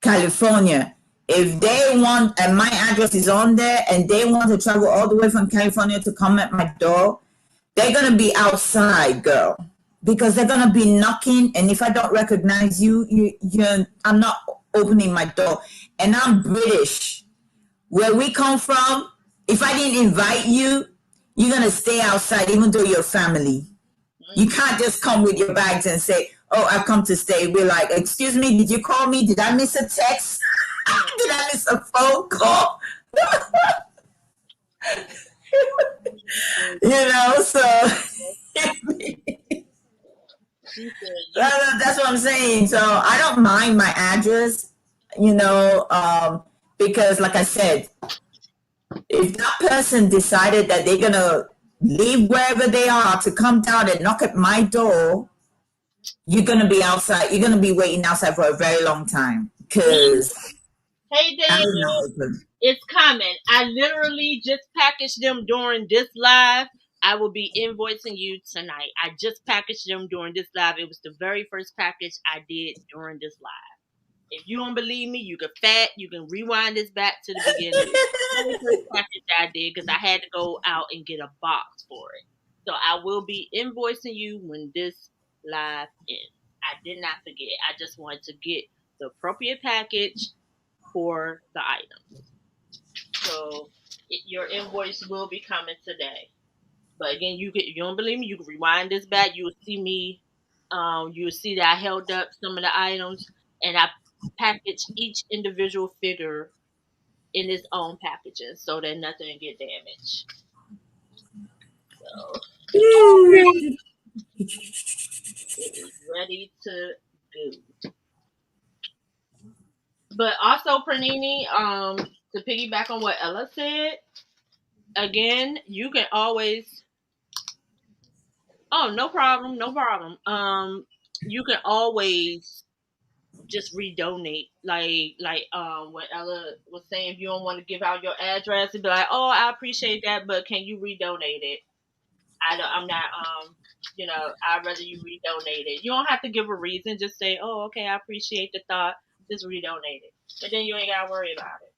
California, if they want, and my address is on there, and they want to travel all the way from California to come at my door, they're gonna be outside, girl, because they're gonna be knocking. And if I don't recognize you, I'm not opening my door. And I'm British. Where we come from, if I didn't invite you, you're gonna stay outside, even though you're family. You can't just come with your bags and say, "Oh, I've come to stay." We're like, "Excuse me, did you call me? Did I miss a text? Did I miss a phone call?" You know, so she said, you that's what I'm saying. So I don't mind my address, you know, because like I said, if that person decided that they're gonna leave wherever they are to come down and knock at my door, you're gonna be outside. You're gonna be waiting outside for a very long time because hey, I'm Daniel, not open. it's coming. I literally just packaged them during this live. I will be invoicing you tonight. I just packaged them during this live. It was the very first package I did during this live. If you don't believe me, you can rewind this back to the beginning. Very first package I did because I had to go out and get a box for it. So I will be invoicing you when this live ends. I did not forget. I just wanted to get the appropriate package for the item. So your invoice will be coming today. But again, if you don't believe me, you can rewind this back. You will see me. You will see that I held up some of the items and I packaged each individual figure in its own packaging so that nothing get damaged. So it is ready to go. But also, Pranini, to piggyback on what Ella said, again, you can always. Oh, no problem, no problem. You can always just redonate. What Ella was saying, if you don't want to give out your address, and be like, oh, I appreciate that, but can you redonate it? I'm not I'd rather you redonate it. You don't have to give a reason. Just say, oh, okay, I appreciate the thought. Just redonate it, and then you ain't gotta worry about it.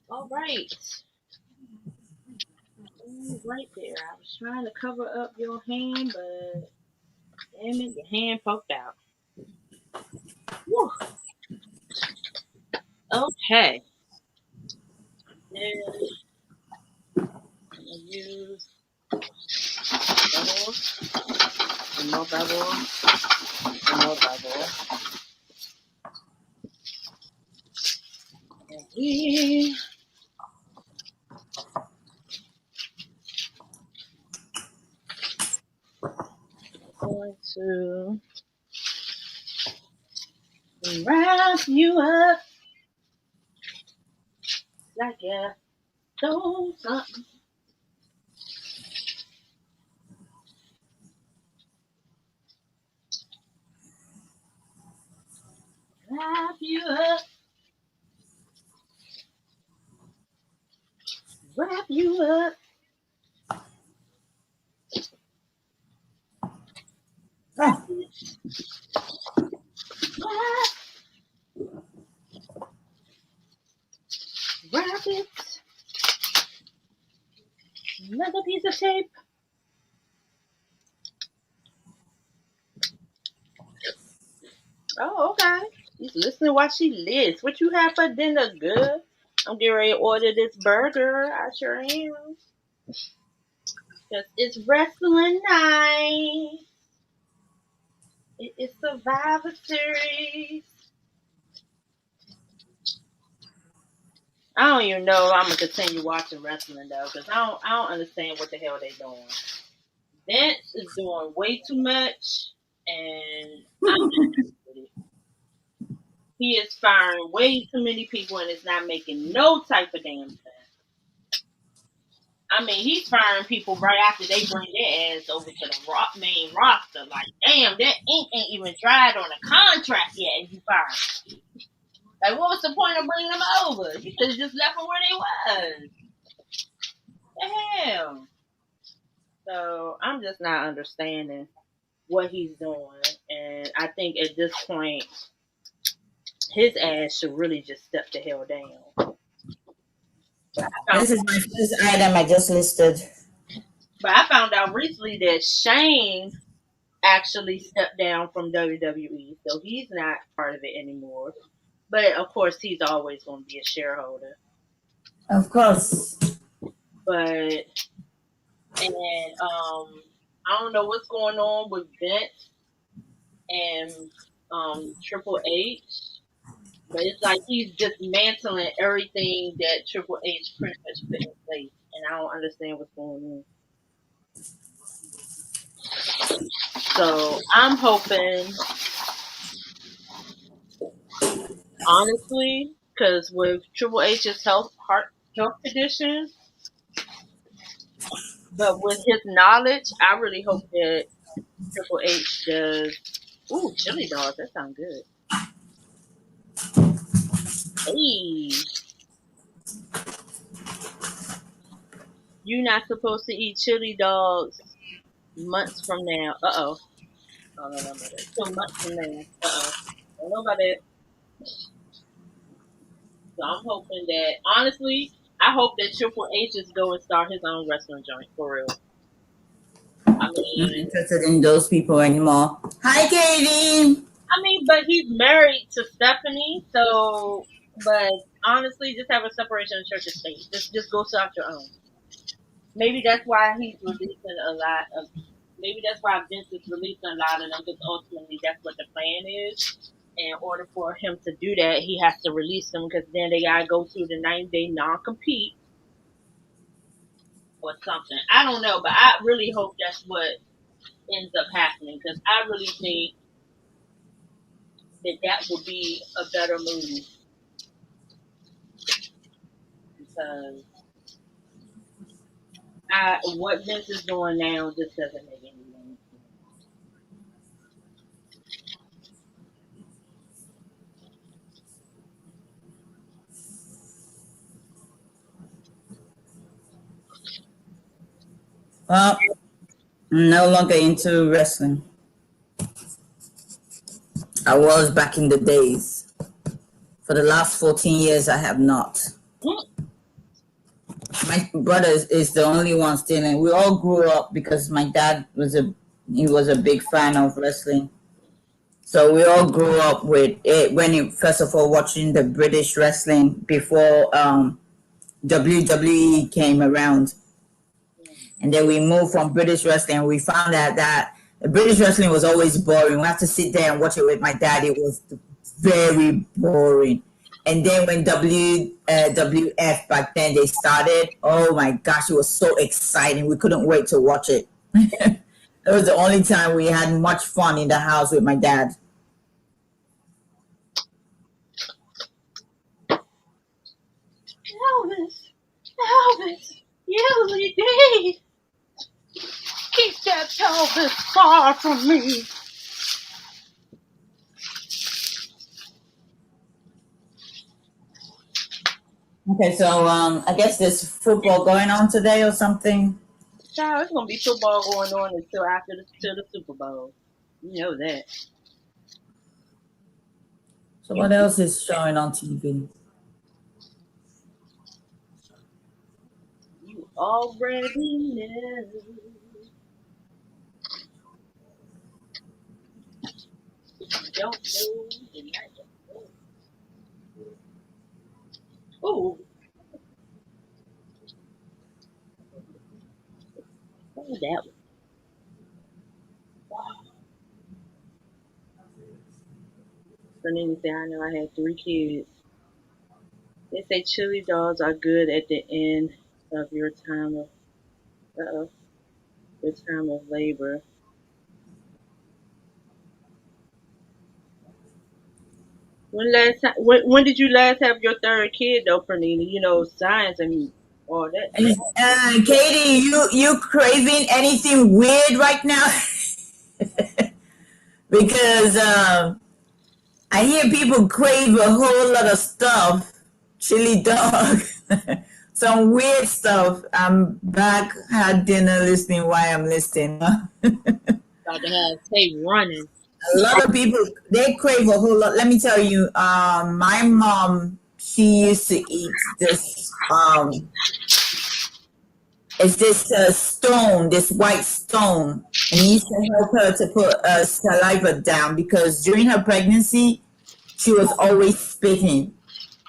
All right. Right there. I was trying to cover up your hand, but damn it, your hand poked out. Whew. Okay. Then I'm gonna use bubbles, and more bubbles, and more bubbles. And we are going to wrap you up like a stone something. Wrap you up you up. Rabbits, rabbits. Another piece of tape. Oh, okay. She's listening while she lists. What you have for dinner, good? I'm getting ready to order this burger. I sure am. Because it's wrestling night. It is Survivor Series. I don't even know if I'm gonna continue watching wrestling though, because I don't understand what the hell they doing. Vince is doing way too much, and I'm not with it. He is firing way too many people, and it's not making no type of damn sense. I mean, he's firing people right after they bring their ass over to the main roster. Like, damn, that ink ain't even dried on a contract yet, and you fired. Like, what was the point of bringing them over? You could have just left them where they was. The hell. So I'm just not understanding what he's doing, and I think at this point, his ass should really just step the hell down. This is my first item I just listed. But I found out recently that Shane actually stepped down from WWE, so he's not part of it anymore. But of course, he's always going to be a shareholder. Of course. But and I don't know what's going on with Vince and Triple H, but it's like he's dismantling everything that Triple H pretty much put in place, and I don't understand what's going on. So I'm hoping, honestly, because with Triple H's health conditions, but with his knowledge, I really hope that Triple H does. Ooh, chili dogs, that sounds good. Hey, you're not supposed to eat chili dogs months from now. Uh-oh. Oh, no, 2 months from now. Uh-oh. I don't know about that. So I'm hoping that, honestly, I hope that Triple H is go and start his own wrestling joint, for real. I mean, not interested in those people anymore. Hi, Katie. But he's married to Stephanie, so, but honestly, just have a separation of church and state. Just go start your own. Maybe that's why he's releasing a lot of, maybe that's why Vince is releasing a lot of them, because ultimately that's what the plan is. In order for him to do that, he has to release them, because then they gotta go through the 90-day non-compete or something. I don't know, but I really hope that's what ends up happening, because I really think that would be a better move, because what Vince is doing now just doesn't make any sense. Well, I'm no longer into wrestling. I was back in the days. For the last 14 years, I have not. My brother is the only one still, and we all grew up because my dad was a big fan of wrestling. So we all grew up with it when he first of all watching the British wrestling before WWE came around, and then we moved from British wrestling. We found out that the British wrestling was always boring. We had to sit there and watch it with my dad. It was very boring. And then when WWF back then they started, oh my gosh, it was so exciting. We couldn't wait to watch it. It was the only time we had much fun in the house with my dad. Elvis, you did. Keep that Elvis far from me. Okay, so I guess there's football going on today or something. Child, it's gonna be football going on until after till the Super Bowl. You know that. So what else is showing on TV? You already know. Don't know, and I don't know. Oh, what was that? Fernanda said, I know I had 3 kids. They say chili dogs are good at the end of uh, your time of labor. When did you last have your third kid though, Fernina? You know, science and all that. Katie, you craving anything weird right now? Because I hear people crave a whole lot of stuff. Chili dog, some weird stuff. I'm back, had dinner, listening while I'm listening. About to have stay running. A lot of people, they crave a whole lot. Let me tell you, my mom, she used to eat this it's this stone, this white stone, and it used to help her to put saliva down because during her pregnancy she was always spitting.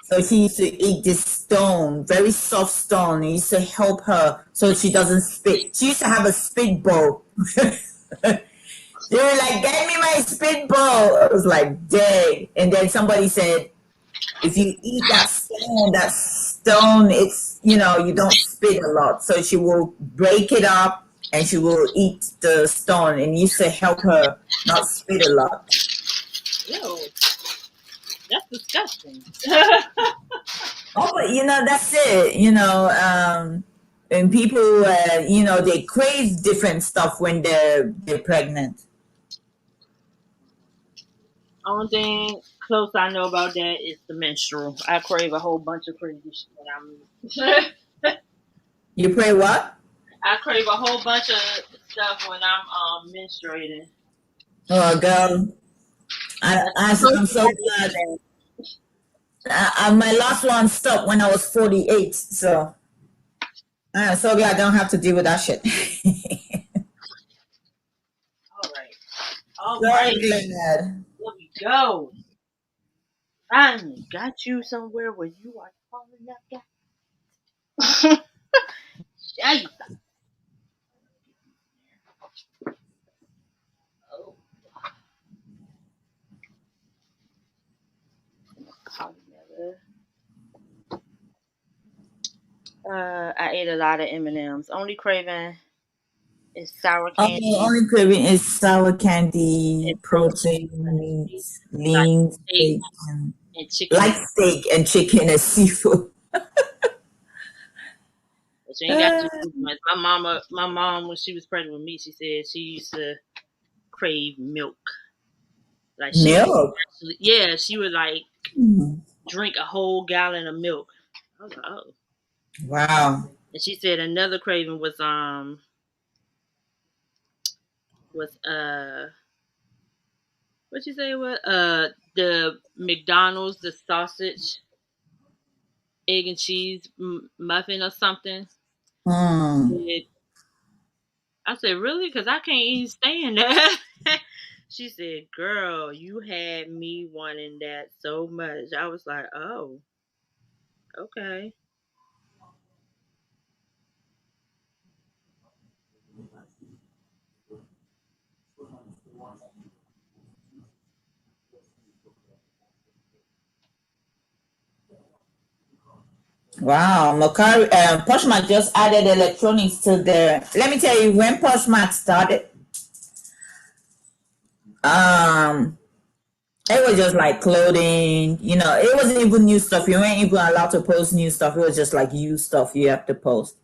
So she used to eat this stone, very soft stone. It used to help her so she doesn't spit. She used to have a spit bowl. They were like, "Get me my spit bowl." I was like, "Dang!" And then somebody said, "If you eat that stone, it's you don't spit a lot." So she will break it up and she will eat the stone, and it used to help her not spit a lot. Ew, that's disgusting. Oh, but that's it. And people, they crave different stuff when they're pregnant. Only thing close I know about that is the menstrual. I crave a whole bunch of crazy shit when I'm. You pray what? I crave a whole bunch of stuff when I'm menstruating. Oh, girl, I'm so glad. My last one stopped when I was 48, so I'm so glad I don't have to deal with that shit. All right. All Sorry, right. Glad. Here we go. Finally got you somewhere where you are falling up. Shall Oh, I ate a lot of M&Ms. Only craving is sour Oh, candy only craving is sour candy, and protein, protein, meat, like lean steak steak, and and chicken. like steak and chicken and seafood. But you ain't got to do much. My mom, when she was pregnant with me, she said she used to crave milk. Like she would, Milk. yeah, she would like Mm. drink a whole gallon of milk. I was like, oh. Wow. And she said another craving was what you say what the McDonald's the sausage egg and cheese muffin or something. Mm. Said- I said really because I can't even stand that. She said, "Girl, you had me wanting that so much." I was like, "Oh, okay." Wow, Macari, Poshmark just added electronics to their. Let me tell you, when Poshmark started, um, it was just like clothing. It wasn't even new stuff. You weren't even allowed to post new stuff. It was just like used stuff you have to post.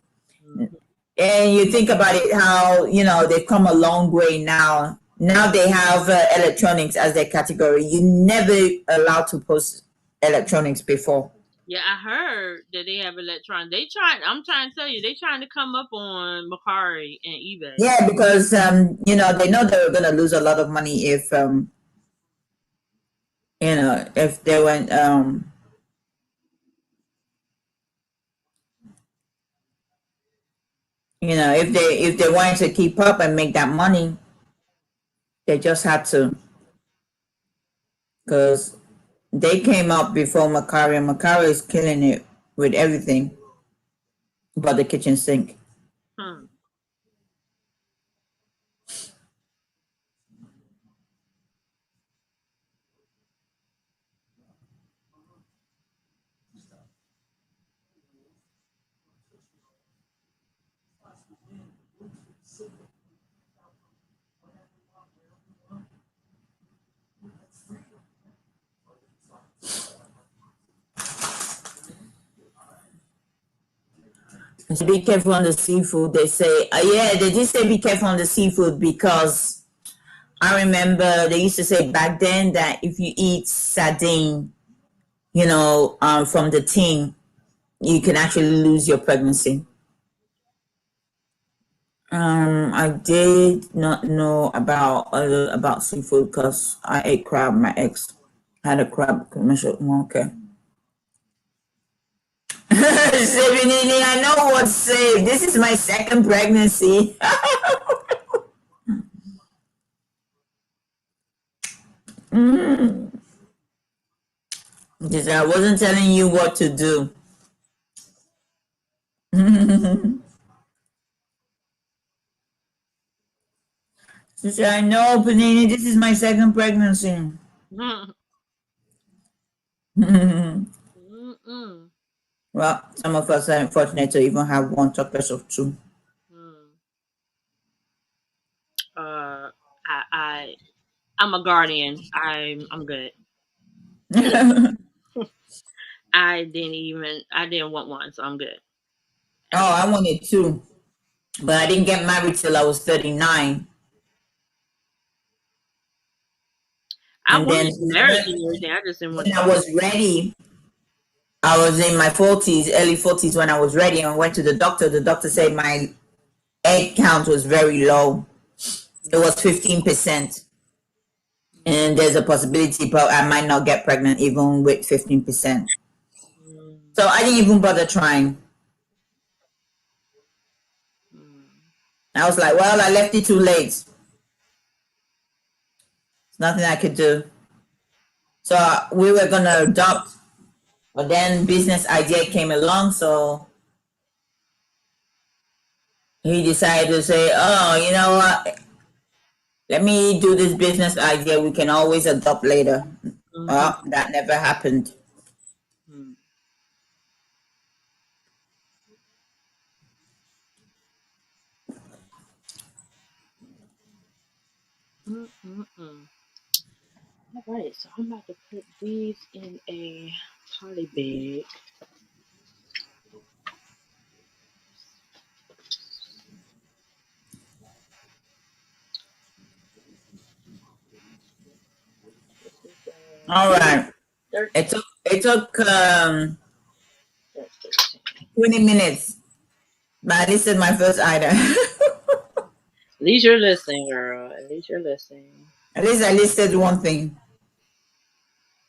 Mhm. And you think about it, how they've come a long way now. Now they have electronics as their category. You never allowed to post electronics before. Yeah, I heard that they have electronic. They trying. I'm trying to tell you, they trying to come up on Macari and eBay. Yeah, because they know they were gonna lose a lot of money if if they went if they wanted to keep up and make that money, they just had to, because they came up before Macari, and Macari is killing it with everything but the kitchen sink. Hmm. So be careful on the seafood. They say, yeah, they did say be careful on the seafood, because I remember they used to say back then that if you eat sardine, from the tin, you can actually lose your pregnancy. I did not know about seafood because I ate crab. My ex had a crab commercial. Okay. Sevenini, I know what's safe. This is my second pregnancy. Because I wasn't telling you what to do. She said, I know, Panini, this is my second pregnancy. Hmm. Mm-mm. Well, some of us are unfortunate to even have one chocolate of two. Hmm. Uh, I I'm a guardian. I'm good. Oh, I didn't want one, so I'm good. I wanted two, but I didn't get married till I was 39. I And then wanted marriage and everything. I just didn't want when to. I was ready, I was in my 40s, early 40s when I was ready, and went to the doctor. The doctor said my egg count was very low. It was 15%. And there's a possibility, but I might not get pregnant even with 15%. Mm, So I didn't even bother trying. mm, I was like, well, I left it too late. There's nothing I could do. So we were gonna adopt, but then business idea came along. So he decided to say, oh, you know what? Let me do this business idea. We can always adopt later. mhm, Well, that never happened. mm, mm. All right, so I'm about to put these in a poly bag. This is All right. 13. It took That's 13. 20 minutes, but this is my first item. At least you're listening, girl. At least you're listening. At least I listed one thing.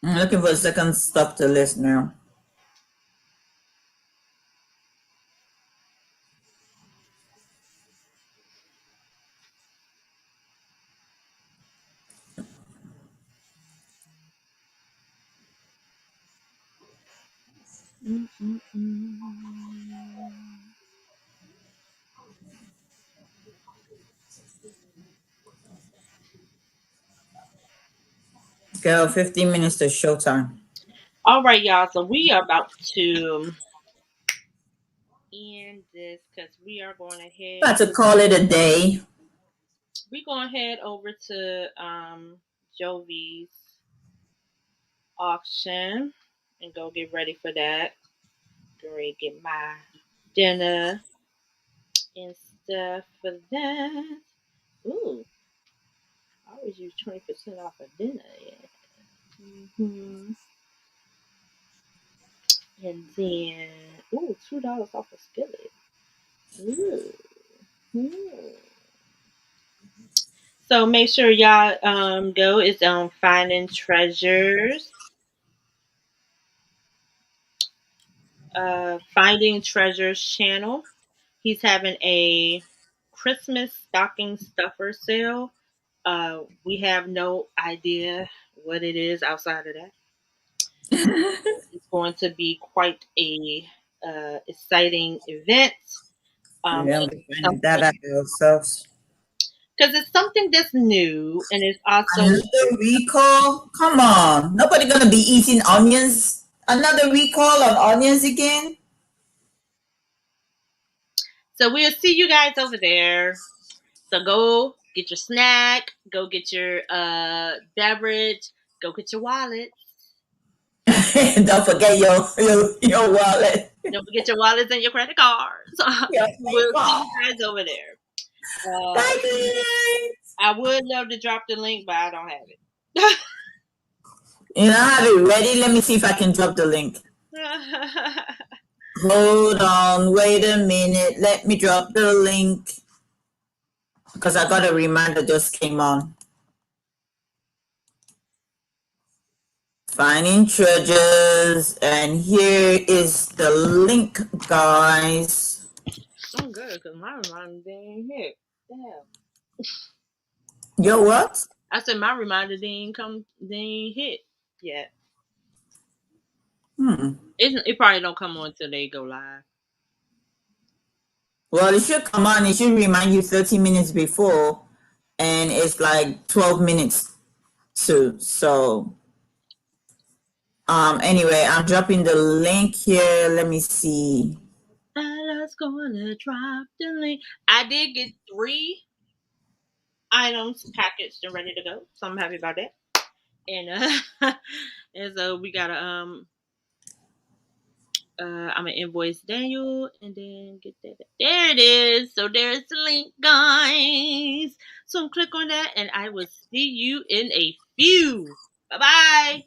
I'm looking for a second stuff to list now. Mm-mm-mm. Girl, 15 minutes to showtime. All right, y'all. So we are about to end this because we are going to head. About to call it a day. We're going to head over to Jovi's auction and go get ready for that. Get ready to get my dinner and stuff for that. Ooh, I always use 20% off of dinner. Yeah. Hmm. And then, ooh, $2 off a skillet. Ooh. Ooh. So make sure y'all go. It's on Finding Treasures. Finding Treasures channel. He's having a Christmas stocking stuffer sale. We have no idea what it is outside of that. It's going to be quite a exciting event. Yeah, Because we're finding that out ourselves. it's something that's new, and it's also Another recall? Come on. Nobody gonna be eating onions. Another recall on onions again? so we'll see you guys over there. So go get your snack, go get your beverage, go get your wallet. Don't forget your wallet. Don't forget your wallets and your credit cards. Your We'll see PayPal. you guys over there. Uh, Thank you. I would love to drop the link, but I don't have it. You know, have it ready. Let me see if I can drop the link. Hold on, wait a minute. Let me drop the link because I got a reminder just came on. Finding treasures, and here is the link, guys. I'm good because my reminder didn't hit. Damn. Yo, what? I said my reminder didn't hit yet. It probably don't come on until they go live. Well, it should come on. It should remind you 30 minutes before, and it's like 12 minutes to. So, anyway, I'm dropping the link here. Let me see. Ella's gonna drop the link. I did get 3 items packaged and ready to go, so I'm happy about that. And and so we gotta I'm gonna invoice Daniel and then get that. There it is. So there's the link, guys. So click on that, and I will see you in a few. Bye bye.